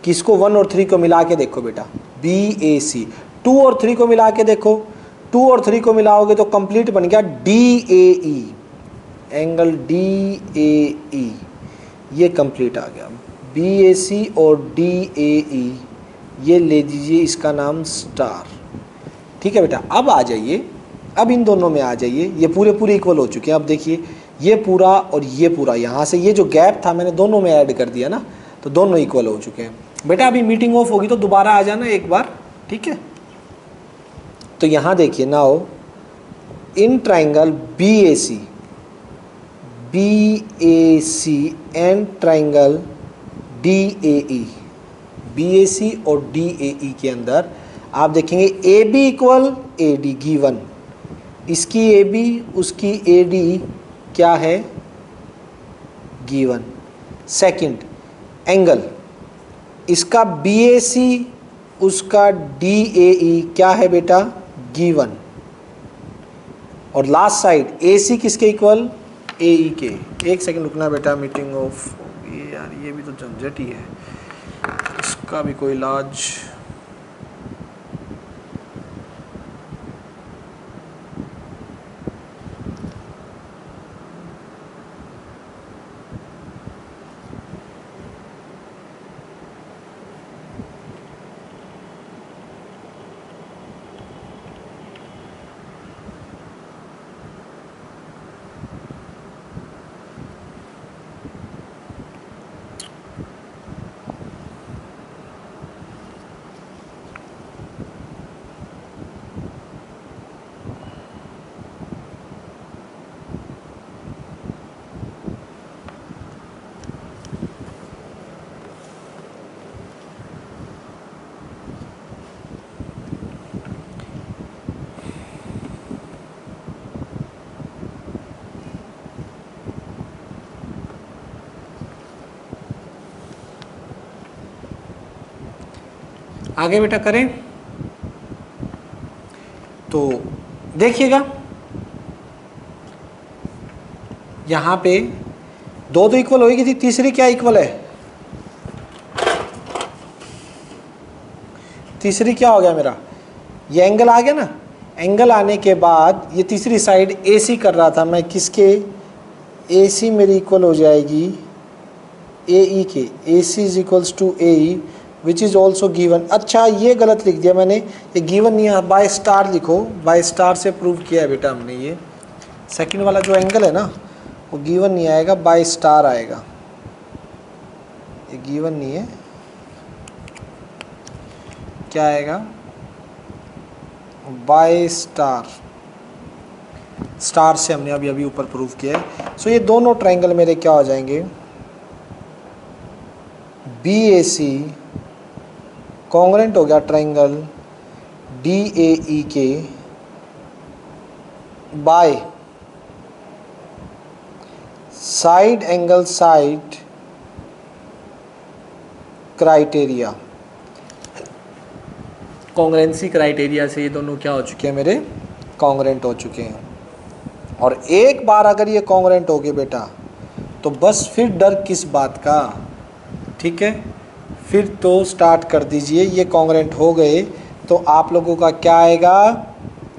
किसको, 1 और 3 को मिला के देखो बेटा, बी ए सी। 2 और 3 को मिला के देखो, 2 और 3 को मिलाओगे तो कंप्लीट बन गया D A E, angle D A E, ये कंप्लीट आ गया, बी ए सी और डी ए ई, ये ले दीजिए इसका नाम स्टार, ठीक है बेटा। अब आ जाइए, अब इन दोनों में आ जाइए, ये पूरे पूरे इक्वल हो चुके हैं। अब देखिए ये पूरा और ये पूरा, यहाँ से ये जो गैप था मैंने दोनों में ऐड कर दिया ना, तो दोनों इक्वल हो चुके हैं बेटा। अभी मीटिंग ऑफ होगी तो दोबारा आ जाना एक बार, ठीक है। तो यहाँ देखिए, now in triangle B A C and triangle D A E, B A C और डी ए ई के अंदर आप देखेंगे A B equal A D given, इसकी ए बी उसकी ए डी क्या है, गिवन। सेकंड एंगल, इसका बी ए सी उसका डी ए ई क्या है बेटा, गिवन। और लास्ट साइड ए सी किसके इक्वल, ए ई के। एक सेकंड रुकना बेटा, मीटिंग ऑफ, ये यार ये भी तो झंझट ही है, इसका भी कोई इलाज। आगे बेटा करें तो देखिएगा यहाँ पे दो तो इक्वल होगी थी, तीसरी क्या इक्वल है, तीसरी क्या हो गया मेरा, ये एंगल आ गया ना। एंगल आने के बाद ये तीसरी साइड AC कर रहा था मैं, किसके, AC मेरी इक्वल हो जाएगी AE के, AC is equals to AE which is also given. अच्छा ये गलत लिख दिया मैंने, ये गिवन नहीं है, बाय स्टार लिखो, बाय स्टार से प्रूव किया है बेटा हमने। ये सेकंड वाला जो एंगल है ना वो गिवन नहीं आएगा, बाय स्टार आएगा, ये गिवन नहीं है, क्या आएगा, बाय स्टार, स्टार से हमने अभी अभी ऊपर प्रूव किया है। सो ये दोनों ट्रायंगल मेरे क्या हो जाएंगे, BAC कॉन्ग्रेंट हो गया ट्रायंगल DAE के by side angle side criteria, कॉन्ग्रेंसी criteria से ये दोनों क्या हो चुके हैं मेरे, कॉन्ग्रेंट हो चुके हैं। और एक बार अगर ये कॉन्ग्रेंट हो गए बेटा तो बस फिर डर किस बात का, ठीक है, फिर तो स्टार्ट कर दीजिए। ये कॉन्ग्रेंट हो गए तो आप लोगों का क्या आएगा,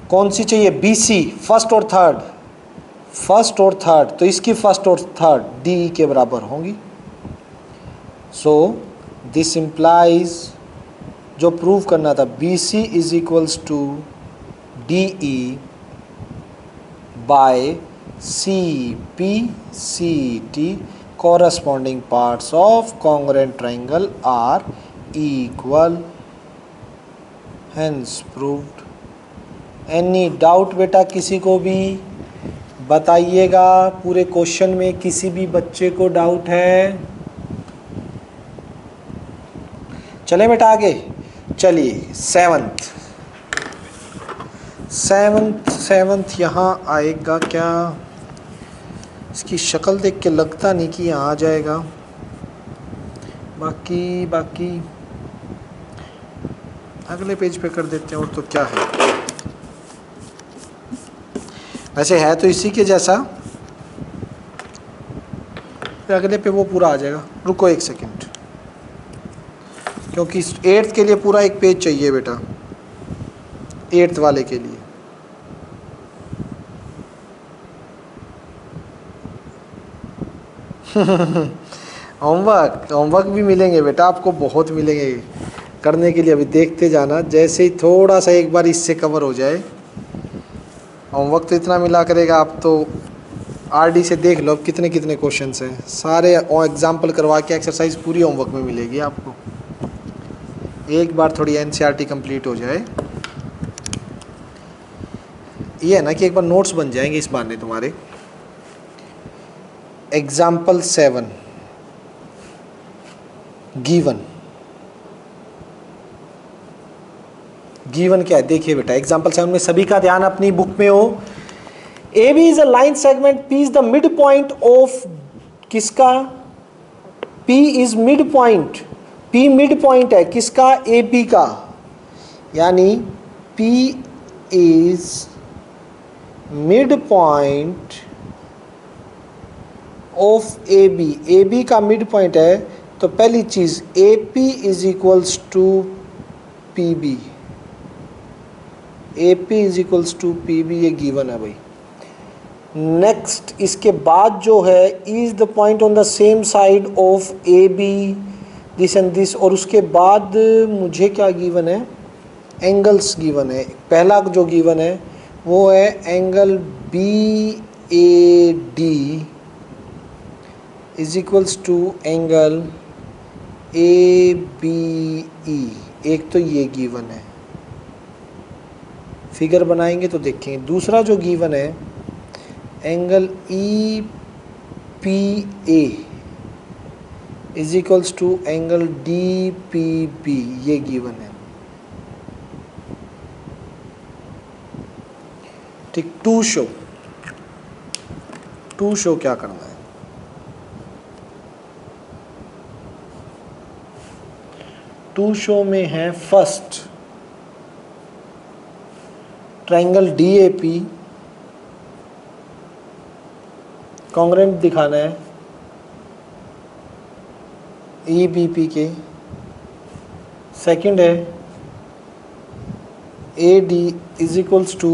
कौन सी चाहिए, BC फर्स्ट और थर्ड, फर्स्ट और थर्ड, तो इसकी फर्स्ट और थर्ड DE के बराबर होंगी। सो दिस इम्प्लाइज, जो प्रूव करना था, BC is equals to DE by CPCT, corresponding parts of congruent triangle are equal, hence proved। any doubt बेटा किसी को भी बताइएगा, पूरे क्वेश्चन में किसी भी बच्चे को डाउट है, चले बेटा आगे चलिए। सेवंथ यहाँ आएगा क्या, इसकी शक्ल देख के लगता नहीं कि यहाँ आ जाएगा, बाकी अगले पेज पे कर देते हैं। और तो क्या है, वैसे है तो इसी के जैसा, अगले पे वो पूरा आ जाएगा। रुको एक सेकंड, क्योंकि 8th के लिए पूरा एक पेज चाहिए बेटा, 8th वाले के लिए। होमवर्क भी मिलेंगे बेटा आपको, बहुत मिलेंगे करने के लिए, अभी देखते जाना, जैसे ही थोड़ा सा एक बार इससे कवर हो जाए। होमवर्क तो इतना मिला करेगा, आप तो RD से देख लो अब कितने कितने क्वेश्चंस हैं, सारे एग्जाम्पल करवा के एक्सरसाइज पूरी होमवर्क में मिलेगी आपको, एक बार थोड़ी NCERT कंप्लीट हो जाए। ये है ना कि एक बार नोट्स बन जाएंगे इस बहाने तुम्हारे। एग्जाम्पल 7 गिवन क्या है देखिए बेटा, एग्जाम्पल 7 में सभी का ध्यान अपनी बुक में हो। AB is a line segment, P is the mid point of किसका, P is mid point, P mid point है किसका, AB का, यानी P is mid point of AB का मिड पॉइंट है, तो पहली चीज AP is equals to PB, AP is equals to PB, ये गिवन है भाई। नेक्स्ट इसके बाद जो है, is the point on the same side of AB this and this, और उसके बाद मुझे क्या गिवन है, एंगल्स गिवन है। पहला जो गिवन है वो है angle BAD is equals to angle ABE, एक तो ये गिवन है, फिगर बनाएंगे तो देखेंगे। दूसरा जो गिवन है angle EPA is equals to angle DPB, ये गिवन है, ठीक। टू शो क्या करना है, टू शो में है फर्स्ट ट्रायंगल DAP कॉन्ग्रेंट दिखाना है EBP के। सेकंड है AD is equals to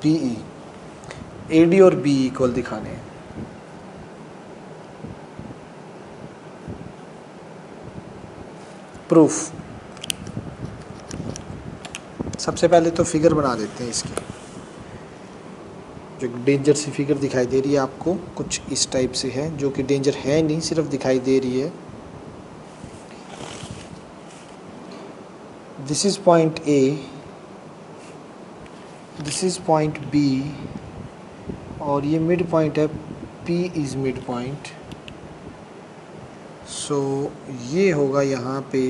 BE, AD और BE इक्वल दिखाने हैं। प्रूफ, सबसे पहले तो फिगर बना देते हैं इसकी। जो डेंजर सी फिगर दिखाई दे रही है आपको कुछ इस टाइप से है, जो कि डेंजर है नहीं, सिर्फ दिखाई दे रही है। This is point A, this is point B और ये मिड पॉइंट है, P इज मिड पॉइंट। सो ये होगा यहाँ पे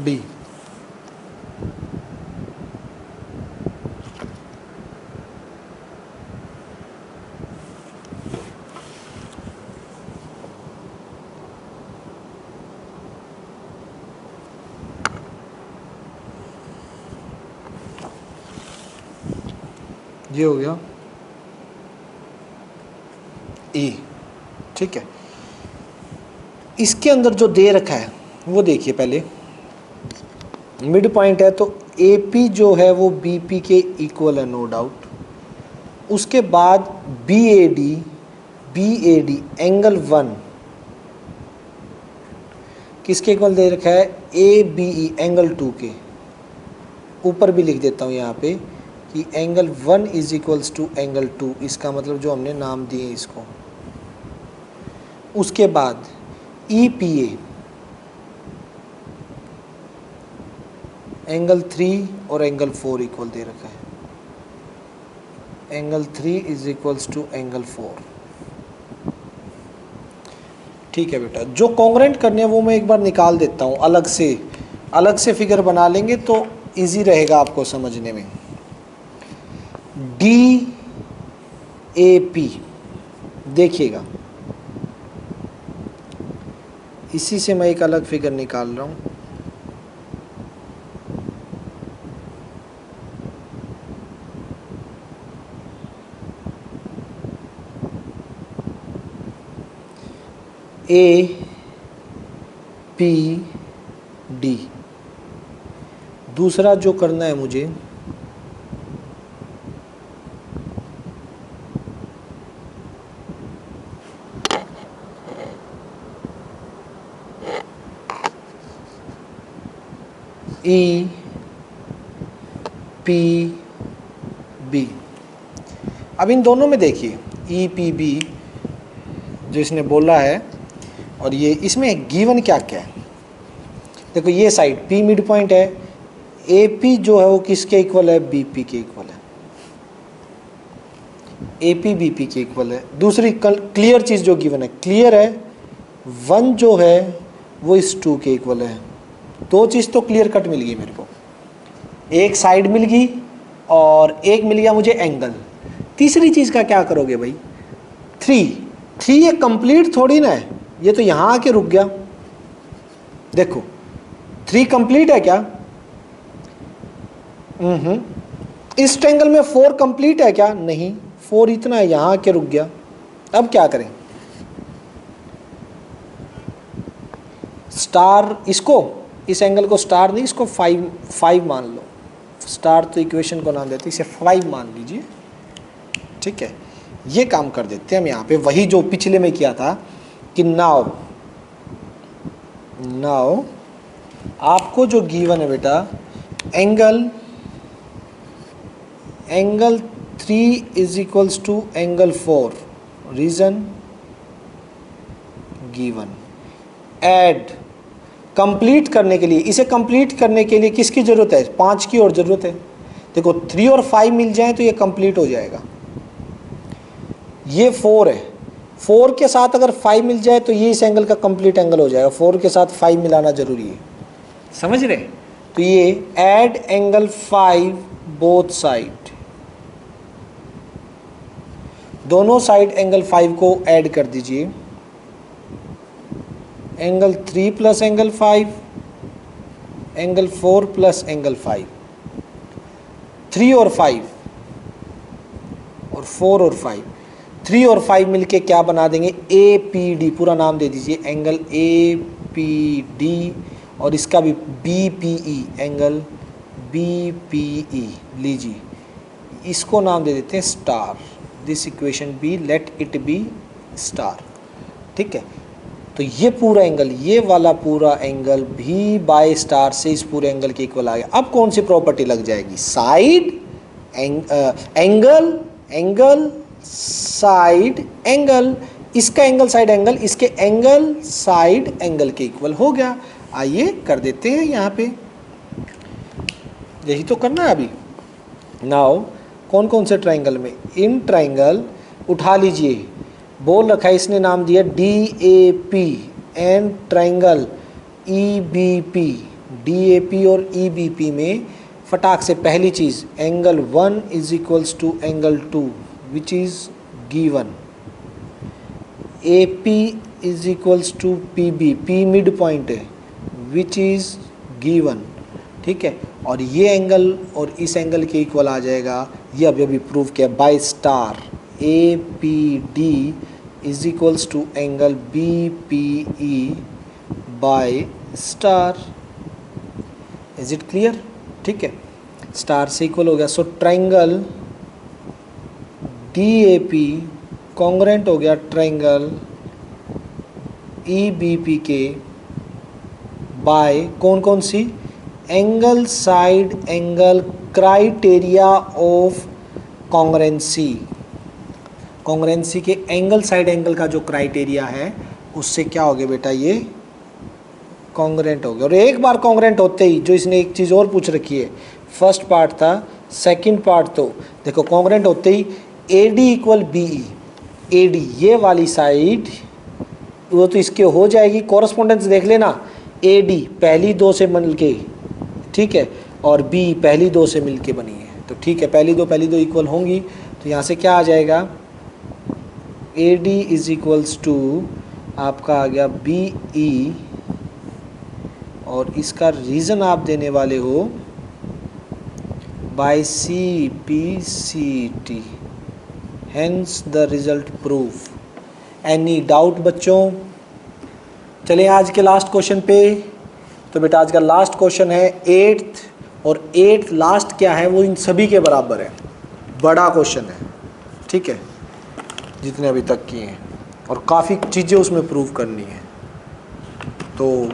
D। ये हो गया E, ठीक है। इसके अंदर जो दे रखा है वो देखिए, पहले मिड पॉइंट है तो AP जो है वो BP के इक्वल है, नो डाउट। उसके बाद BAD एंगल 1 किसके इक्वल दे रखा है, ABE एंगल 2 के। ऊपर भी लिख देता हूँ यहाँ पे कि angle 1 is equals to angle 2, इसका मतलब जो हमने नाम दिए इसको। उसके बाद EPA एंगल 3 और एंगल 4 इक्वल दे रखा है, angle 3 is equals to angle 4। ठीक है बेटा, जो कॉन्ग्रेंट करने हैं वो मैं एक बार निकाल देता हूँ, अलग से फिगर बना लेंगे तो इजी रहेगा आपको समझने में। DAP देखिएगा, इसी से मैं एक अलग फिगर निकाल रहा हूँ। APD दूसरा जो करना है मुझे, EPB। अब इन दोनों में देखिए EPB जो इसने बोला है और ये इसमें गिवन क्या क्या है। देखो ये साइड P मिड पॉइंट है, AP जो है वो किसके इक्वल है, BP के इक्वल है। AP BP के इक्वल है। दूसरी क्लियर चीज़ जो गिवन है, क्लियर है 1 जो है वो इस 2 के इक्वल है। दो चीज़ तो क्लियर कट मिल गई मेरे को, एक साइड मिल गई और एक मिल गया मुझे एंगल। तीसरी चीज़ का क्या करोगे भाई, 3 ये कंप्लीट थोड़ी ना है, ये तो यहाँ आके रुक गया। देखो 3 कंप्लीट है क्या, इस ट्रायंगल में 4 कंप्लीट है क्या, नहीं, 4 इतना है, यहाँ आके रुक गया। अब क्या करें, स्टार, इसको इस एंगल को स्टार नहीं, इसको 5 मान लो। स्टार तो इक्वेशन को नाम देते, इसे 5 मान लीजिए। ठीक है, ये काम कर देते हैं हम यहाँ पे, वही जो पिछले में किया था कि नाउ आपको जो गिवन है बेटा, angle 3 is equals to angle 4, reason given. Add complete करने के लिए, इसे कंप्लीट करने के लिए किसकी ज़रूरत है, 5 की और ज़रूरत है। देखो 3 और 5 मिल जाए तो ये कंप्लीट हो जाएगा। ये 4 है, 4 के साथ अगर 5 मिल जाए तो ये इस एंगल का कंप्लीट एंगल हो जाएगा। 4 के साथ 5 मिलाना जरूरी है, समझ रहे। तो ये ऐड एंगल 5 बोथ साइड, दोनों साइड एंगल 5 को ऐड कर दीजिए, angle 3 plus angle 5, angle 4 plus angle 5, 3 और 5 और 4 और 5, 3 और 5 मिलके क्या बना देंगे, ए पी डी, पूरा नाम दे दीजिए एंगल ए पी डी, और इसका भी B P E, angle B P E लीजिए, इसको नाम दे देते हैं star, this equation B, let it be star. ठीक है, तो ये पूरा एंगल, ये वाला पूरा एंगल भी बाय स्टार से इस पूरे एंगल के इक्वल आ गया। अब कौन सी प्रॉपर्टी लग जाएगी, side angle, angle side angle, इसका एंगल साइड एंगल इसके एंगल साइड एंगल के इक्वल हो गया। आइए कर देते हैं यहाँ पे, यही तो करना है अभी। नाउ कौन कौन से ट्राइंगल में, इन ट्राइंगल उठा लीजिए, बोल रखा है इसने नाम दिया D A P, and triangle E B P, D A P और ई बी पी में फटाक से पहली चीज़, angle 1 is equals to angle 2 which is given, A P is equals to P B, P mid point है which is given. ठीक है, और ये एंगल और इस एंगल के इक्वल आ जाएगा, ये अभी प्रूव किया by star, A P D is equals to angle B P E by star. Is it clear? ठीक है, स्टार से इक्वल हो गया, so triangle D A P congruent हो गया ट्राइंगल ई बी पी के बाय कौन कौन सी, angle side angle criteria of congruency, congruency के एंगल साइड एंगल का जो क्राइटेरिया है उससे क्या हो गया बेटा, ये कॉन्ग्रेंट हो गया। और एक बार कॉन्ग्रेंट होते ही, जो इसने एक चीज़ और पूछ रखी है, फर्स्ट पार्ट था, सेकंड पार्ट तो देखो कॉन्ग्रेंट होते ही A D equal B E, A D ये वाली साइड वो तो इसके हो जाएगी, कॉरस्पॉन्डेंस देख लेना, ए डी पहली दो से मिल के, ठीक है, और बी पहली दो से मिल के बनी है, तो ठीक है, पहली दो इक्वल होंगी, तो यहाँ से क्या आ जाएगा, A D is equals to आपका आ गया बी ई, और इसका रीज़न आप देने वाले हो by C P C T, hence the result proof. Any doubt बच्चों? चलें आज के लास्ट क्वेश्चन पे। तो बेटा आज का लास्ट क्वेश्चन है 8th, और 8th लास्ट क्या है, वो इन सभी के बराबर है, बड़ा क्वेश्चन है, ठीक है, जितने अभी तक किए हैं, और काफ़ी चीज़ें उसमें प्रूव करनी है, तो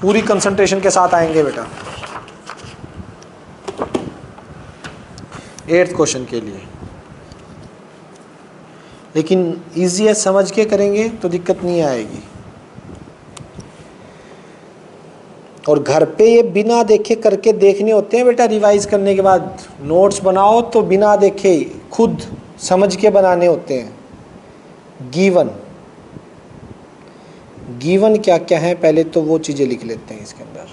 पूरी कंसंट्रेशन के साथ आएंगे बेटा 8th क्वेश्चन के लिए। लेकिन ईजी है, समझ के करेंगे तो दिक्कत नहीं आएगी, और घर पे ये बिना देखे करके देखने होते हैं बेटा, रिवाइज करने के बाद नोट्स बनाओ तो बिना देखे खुद समझ के बनाने होते हैं। गिवन, गिवन क्या क्या है पहले तो वो चीज़ें लिख लेते हैं इसके अंदर।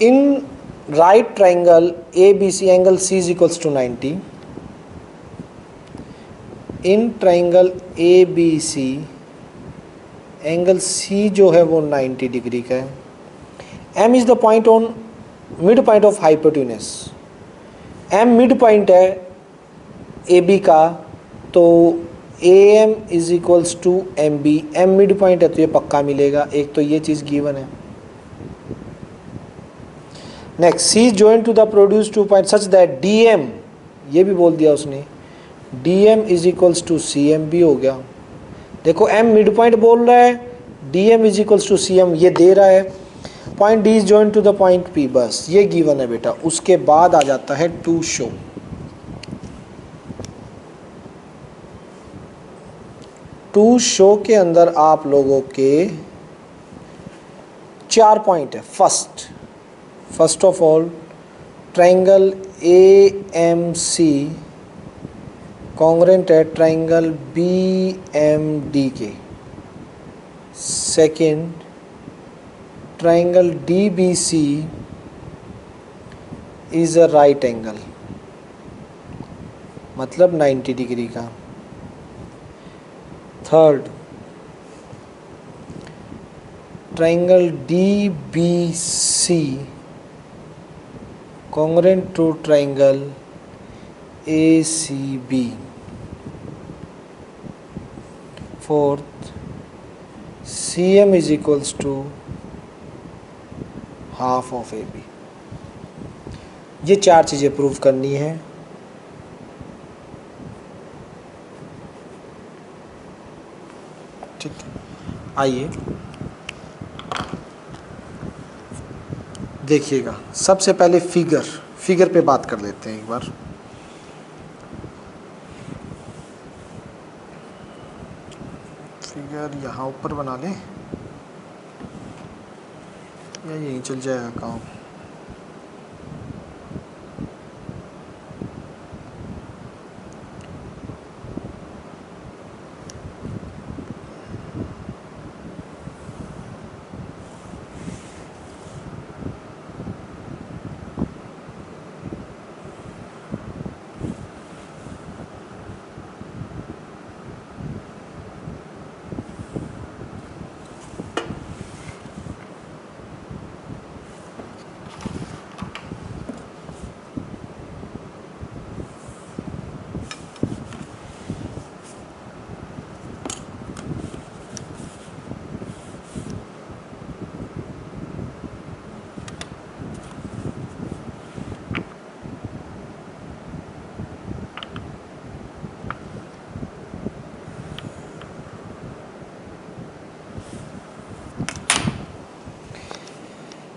In right triangle A B C angle C is equals to 90, in triangle A B C angle C जो है वो 90 डिग्री का है, M is the point on mid point of hypotenuse, M mid point है A B का, तो A M is equals to M B, M mid point है तो ये पक्का मिलेगा, एक तो ये चीज़ गिवन है। Next, C is joint to the produce to point such that D M, ये भी बोल दिया उसने, D M is equals to C M भी हो गया। देखो एम मिड पॉइंट बोल रहा है, D M is equals to C M ये दे रहा है, point D is joint to the point P, बस ये गिवन है बेटा। उसके बाद आ जाता है टू शो, टू शो के अंदर आप लोगों के 4 पॉइंट है। First of all triangle A M C congruent है ट्राइंगल बी एम डी के। Second, triangle D B C is a right angle, मतलब 90 डिग्री का। Third, triangle D B C congruent to triangle ACB. Fourth, CM is equals to half of AB. ये चार चीज़ें prove करनी है। ठीक है, आइए देखिएगा। सबसे पहले फिगर पे बात कर लेते हैं एक बार। फिगर यहाँ ऊपर बना लें या यहीं चल जाएगा काम?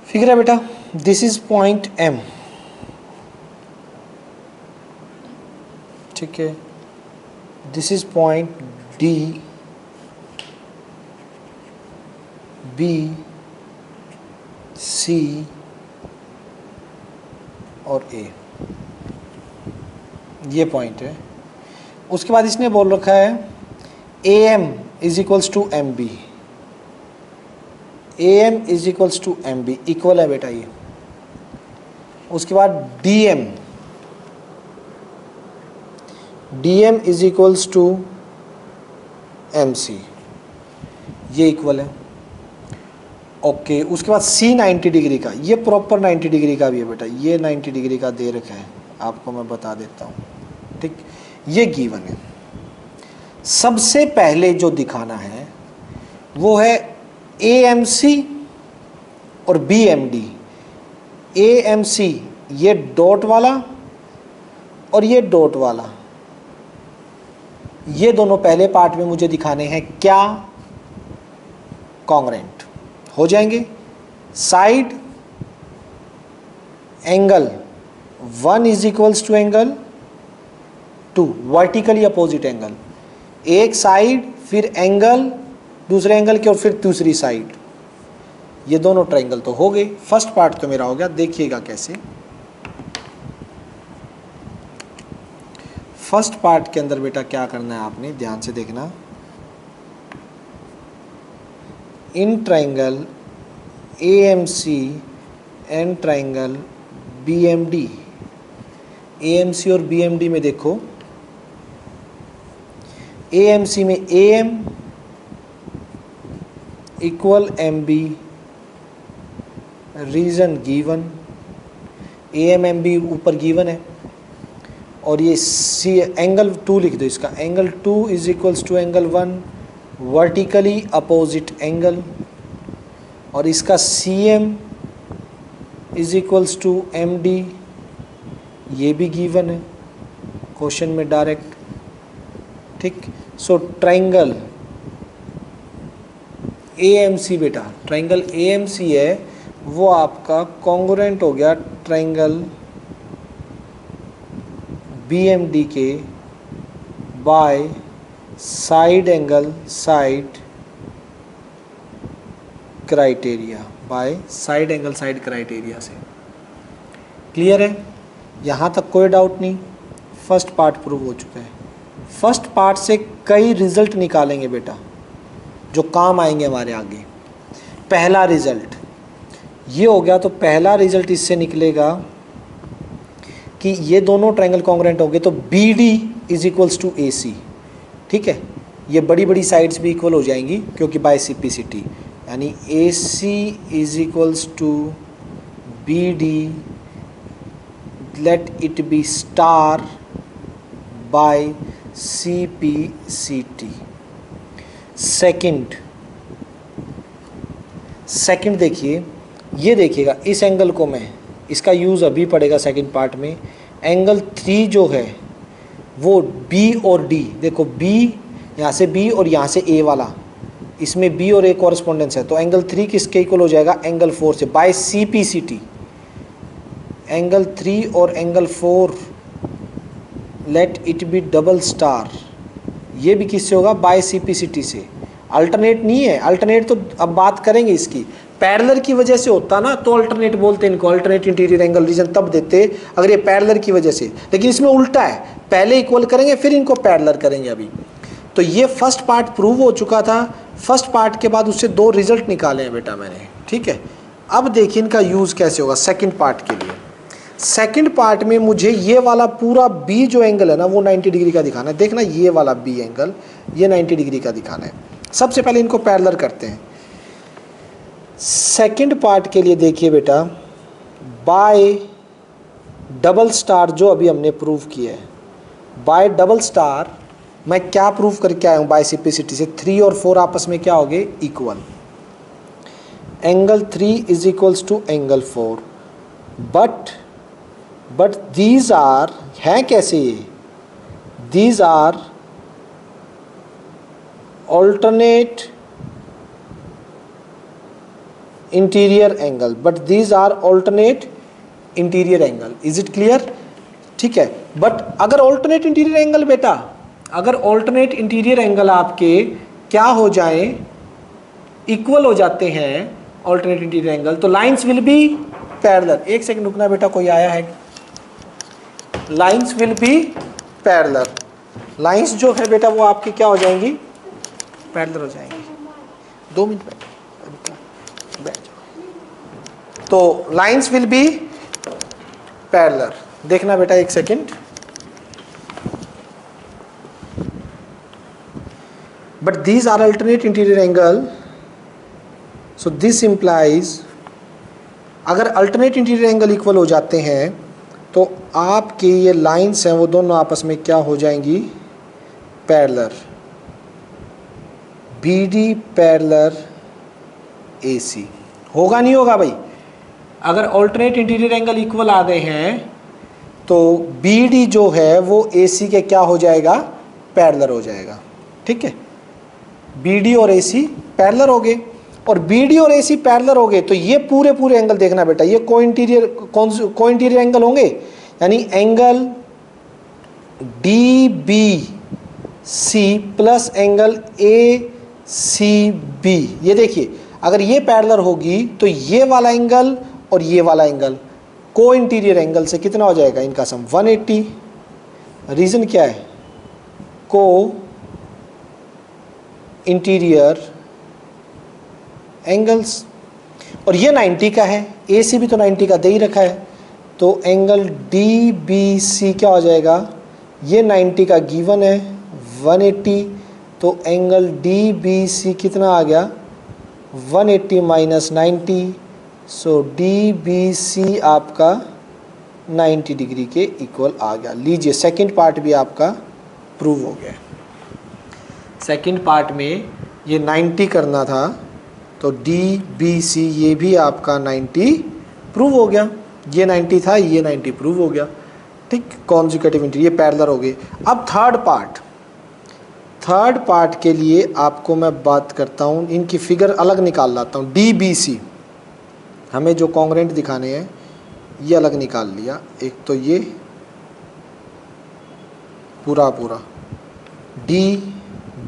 फिगर है बेटा, दिस इज पॉइंट M, ठीक है, this is point D, B, C और A, ये पॉइंट है। उसके बाद इसने बोल रखा है AM is equals to MB, AM is equals to MB, equal है बेटा ये। उसके बाद DM is equals to MC, ये इक्वल है। ओके, उसके बाद C 90 डिग्री का, ये प्रॉपर 90 डिग्री का भी है बेटा, ये 90 डिग्री का दे रखा है, आपको मैं बता देता हूँ। ठीक, ये गिवन है। सबसे पहले जो दिखाना है वो है AMC और BMD। AMC ये डॉट वाला और ये डॉट वाला, ये दोनों पहले पार्ट में मुझे दिखाने हैं क्या, कॉन्ग्रेंट हो जाएंगे। Side angle 1 is equals to angle 2, vertically opposite angle, एक साइड फिर एंगल दूसरे एंगल की और फिर दूसरी साइड, ये दोनों ट्रायंगल तो हो गए। फर्स्ट पार्ट तो मेरा हो गया, देखिएगा कैसे। फर्स्ट पार्ट के अंदर बेटा क्या करना है आपने, ध्यान से देखना। In triangle AMC and triangle BMD, AMC और BMD में देखो, AMC में AM equal MB, reason given, AM MB ऊपर गिवन है, और ये C एंगल 2 लिख दो इसका, angle 2 is equals to angle 1, vertically opposite angle, और इसका CM is equals to MD, ये भी गिवन है क्वेश्चन में डायरेक्ट। ठीक, सो ट्रायंगल AMC बेटा, ट्रायंगल AMC है वो आपका कॉन्ग्रुएंट हो गया ट्रायंगल BMD के by side angle side criteria, bye side angle side criteria से। क्लियर है, यहाँ तक कोई डाउट नहीं। फर्स्ट पार्ट प्रूव हो चुका है। फर्स्ट पार्ट से कई रिजल्ट निकालेंगे बेटा जो काम आएंगे हमारे आगे। पहला रिजल्ट ये हो गया, तो पहला रिजल्ट इससे निकलेगा कि ये दोनों ट्रायंगल कॉन्ग्रुएंट हो गए तो B D is equals to A C, ठीक है। ये बड़ी बड़ी साइड्स भी इक्वल हो जाएंगी क्योंकि बाय सिम्प्लिसिटी, यानी A C is equals to B D, let it be star by C P C T. Second देखिए, ये देखिएगा इस एंगल को मैं, इसका यूज़ अभी पड़ेगा सेकंड पार्ट में। एंगल 3 जो है वो बी और डी, देखो बी यहाँ से बी और यहाँ से ए वाला, इसमें बी और ए कॉरेस्पॉन्डेंस है, तो एंगल 3 किसके इक्वल हो जाएगा, एंगल 4 से, by C P C T. Angle 3 और angle 4 let it be double star, ये भी किससे होगा, by C P C T से। अल्टरनेट नहीं है, अल्टरनेट तो अब बात करेंगे इसकी, पैरेलल की वजह से होता ना तो अल्टरनेट बोलते हैं इनको, अल्टरनेट इंटीरियर एंगल रीजन तब देते अगर ये पैरेलल की वजह से, लेकिन इसमें उल्टा है, पहले इक्वल करेंगे फिर इनको पैरेलल करेंगे अभी। तो ये फर्स्ट पार्ट प्रूव हो चुका था, फर्स्ट पार्ट के बाद उससे 2 रिजल्ट निकाले हैं बेटा मैंने, ठीक है। अब देखिए इनका यूज़ कैसे होगा सेकेंड पार्ट के लिए। सेकेंड पार्ट में मुझे ये वाला पूरा बी जो एंगल है ना वो 90 डिग्री का दिखाना है, देखना ये वाला बी एंगल ये 90 डिग्री का दिखाना है। सबसे पहले इनको पैरेलल करते हैं। सेकंड पार्ट के लिए देखिए बेटा, बाय डबल स्टार जो अभी हमने प्रूव किया है, बाय डबल स्टार मैं क्या प्रूव करके आया हूँ बाय सिम्प्लिसिटी से, 3 और 4 आपस में क्या हो गए, equal. Angle 3 is equals to angle 4, but these are हैं कैसे, ये these are alternate interior angle, but these are alternate interior angle, is it clear, ठीक है। बट अगर alternate interior angle बेटा, अगर alternate interior angle आपके क्या हो जाए, इक्वल हो जाते हैं alternate interior angle, तो lines will be parallel। एक सेकंड रुकना बेटा, कोई आया है, lines will be parallel, lines जो है बेटा वो आपकी क्या हो जाएंगी, पैरेलल हो जाएंगे। 2 मिनट बैठ जाओ। तो लाइंस विल बी पैरेलल, देखना बेटा एक second. But these are alternate interior angle, so this implies अगर अल्टरनेट इंटीरियर एंगल इक्वल हो जाते हैं तो आपके ये लाइंस हैं वो दोनों आपस में क्या हो जाएंगी, parallel. B D parallel A C होगा नहीं होगा भाई, अगर ऑल्टरनेट इंटीरियर एंगल इक्वल आ गए हैं तो बी डी जो है वो ए सी के क्या हो जाएगा, पैरेलल हो जाएगा, ठीक है। बी डी और ए सी पैरेलल हो गए, और बी डी और ए सी पैरेलल हो गए तो ये पूरे पूरे एंगल देखना बेटा, ये को इंटीरियर एंगल होंगे, यानी angle D B C plus angle A C B, ये देखिए अगर ये पैरेलल होगी तो ये वाला एंगल और ये वाला एंगल को इंटीरियर एंगल से कितना हो जाएगा, इनका सम 180। रीजन क्या है, को इंटीरियर एंगल्स, और ये 90 का है, ए सी भी तो 90 का दे ही रखा है, तो एंगल डी बी सी क्या हो जाएगा, ये 90 का गिवन है 180, तो एंगल डी बी सी कितना आ गया, 180 माइनस 90, सो डी बी सी आपका 90 डिग्री के इक्वल आ गया। लीजिए सेकंड पार्ट भी आपका प्रूव हो गया। सेकंड पार्ट में ये 90 करना था तो डी बी सी ये भी आपका 90 प्रूव हो गया, ये 90 था ये 90 प्रूव हो गया, ठीक। कॉन्जिक्यूटिव इंटीरियर ये पैरेलल हो गए। अब थर्ड पार्ट के लिए आपको मैं बात करता हूँ, इनकी फिगर अलग निकाल लाता हूँ। डी बी सी हमें जो कॉन्ग्रुएंट दिखाने हैं ये अलग निकाल लिया, एक तो ये पूरा डी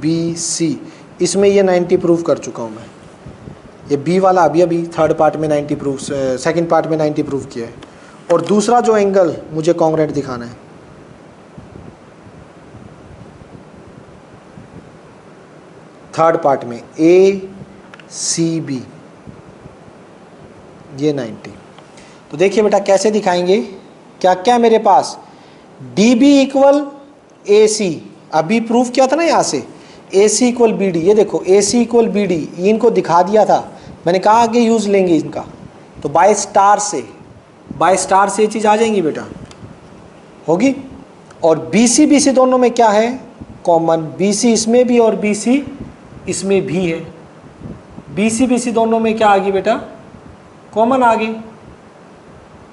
बी सी, इसमें ये 90 प्रूव कर चुका हूँ मैं, ये बी वाला अभी थर्ड पार्ट में 90 प्रूव, सेकंड पार्ट में 90 प्रूव किया है। और दूसरा जो एंगल मुझे कॉन्ग्रुएंट दिखाना है, थर्ड पार्ट में ए सी बी, ये 90। तो देखिए बेटा कैसे दिखाएंगे, क्या क्या मेरे पास, डी बी इक्वल ए सी, अभी प्रूफ किया था ना यहाँ से, ए सी इक्वल बी डी, ये देखो ए सी इक्वल बी डी, इनको दिखा दिया था, मैंने कहा आगे यूज़ लेंगे इनका, तो बाय स्टार से ये चीज़ आ जाएंगी बेटा, होगी। और बी सी दोनों में क्या है, कॉमन, बी सी इसमें भी और बी सी इसमें भी है, बी सी दोनों में क्या आ गई बेटा, कॉमन आ गई।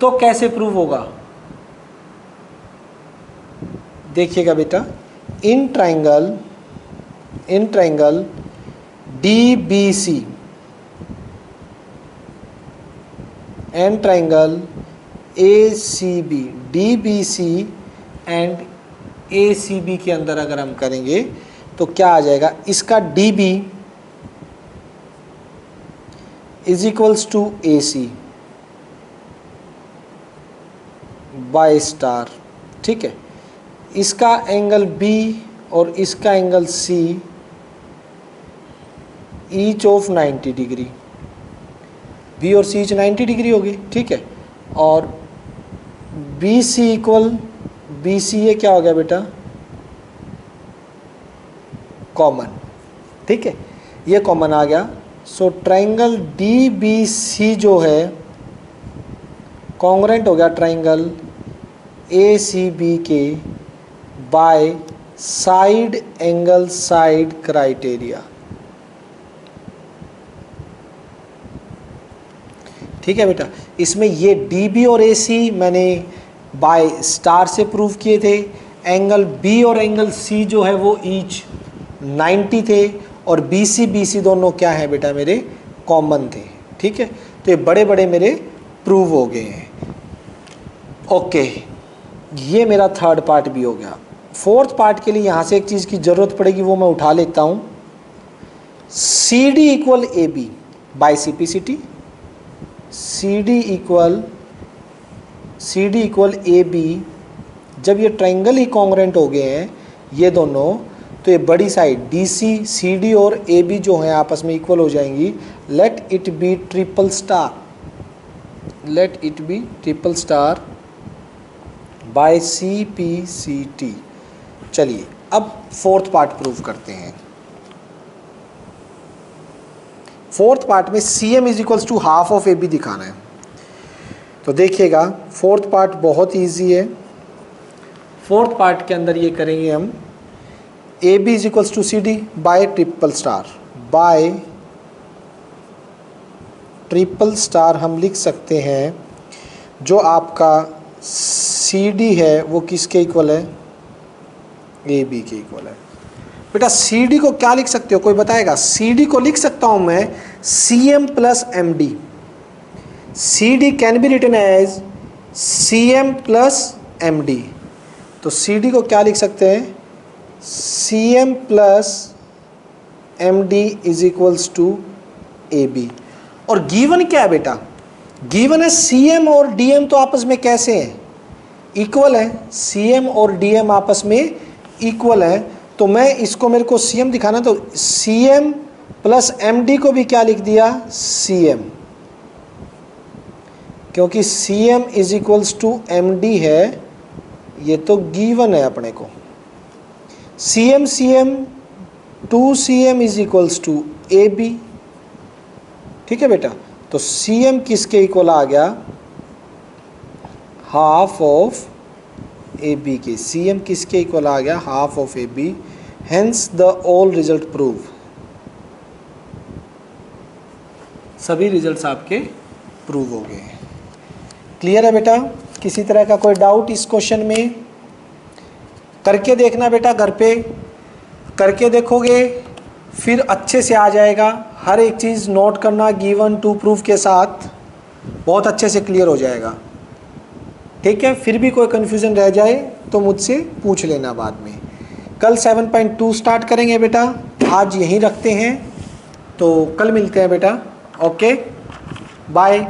तो कैसे प्रूव होगा, देखिएगा बेटा, in triangle D B C and triangle A C B, D B C and A C B के अंदर अगर हम करेंगे तो क्या आ जाएगा, इसका D B is equals to A C by star, ठीक है। इसका एंगल बी और इसका angle C each of 90 degree, B और सी ईच 90 डिग्री होगी, ठीक है। और B C equal B C, ये क्या हो गया बेटा, कॉमन, ठीक है, ये कॉमन आ गया। So triangle D B C जो है कॉन्ग्रेंट हो गया ट्राइंगल ए सी बी के by side angle side criteria, ठीक है बेटा। इसमें ये डी बी और ए सी मैंने बाय स्टार से प्रूव किए थे, एंगल बी और एंगल सी जो है वो ईच 90 थे, और बी सी दोनों क्या है बेटा मेरे, कॉमन थे, ठीक है। तो ये बड़े बड़े मेरे प्रूव हो गए हैं, ओके। ये मेरा थर्ड पार्ट भी हो गया। फोर्थ पार्ट के लिए यहाँ से एक चीज़ की ज़रूरत पड़ेगी, वो मैं उठा लेता हूँ, C D equal A B by C P C T, C D equal A B, जब ये ट्राइंगल ही कॉन्ग्रेंट हो गए हैं ये दोनों, तो ये बड़ी side D C, C D और ए बी जो हैं आपस में इक्वल हो जाएंगी। Let it be triple star by C P C T. चलिए अब फोर्थ पार्ट प्रूव करते हैं। फोर्थ पार्ट में C M is equals to half of A B दिखाना है। तो देखिएगा फोर्थ पार्ट बहुत ईजी है। फोर्थ पार्ट के अंदर ये करेंगे हम, A B is equals to C D by triple star हम लिख सकते हैं, जो आपका सी डी है वो किसके इक्वल है, ए बी के इक्वल है। बेटा सी डी को क्या लिख सकते हो, कोई बताएगा? सी डी को लिख सकता हूं मैं C M plus M D. C D can be written as C M plus M D. तो सी डी को क्या लिख सकते हैं, C M plus M D is equals to A B. और गिवन क्या है बेटा, गिवन है सी एम और डी एम तो आपस में कैसे हैं, इक्वल है। सी एम और डी एम आपस में इक्वल है, तो मैं इसको, मेरे को सी एम दिखाना, तो C M plus M D को भी क्या लिख दिया, सी एम, क्योंकि C M is equals to M D है, ये तो गिवन है अपने को। C M two C M is equals to A B, ठीक है बेटा। तो सी एम किसके इक्वल आ गया, हाफ ऑफ ए बी के। सी एम किसके इक्वल आ गया, half of A B. Hence the all result prove, सभी रिजल्ट्स आपके प्रूव हो गए हैं। क्लियर है बेटा? किसी तरह का कोई डाउट इस क्वेश्चन में? करके देखना बेटा, घर पे करके देखोगे फिर अच्छे से आ जाएगा। हर एक चीज़ नोट करना, गिवन टू प्रूफ के साथ बहुत अच्छे से क्लियर हो जाएगा, ठीक है। फिर भी कोई कन्फ्यूज़न रह जाए तो मुझसे पूछ लेना बाद में। कल 7.2 स्टार्ट करेंगे बेटा, आज यहीं रखते हैं, तो कल मिलते हैं बेटा। Okay bye.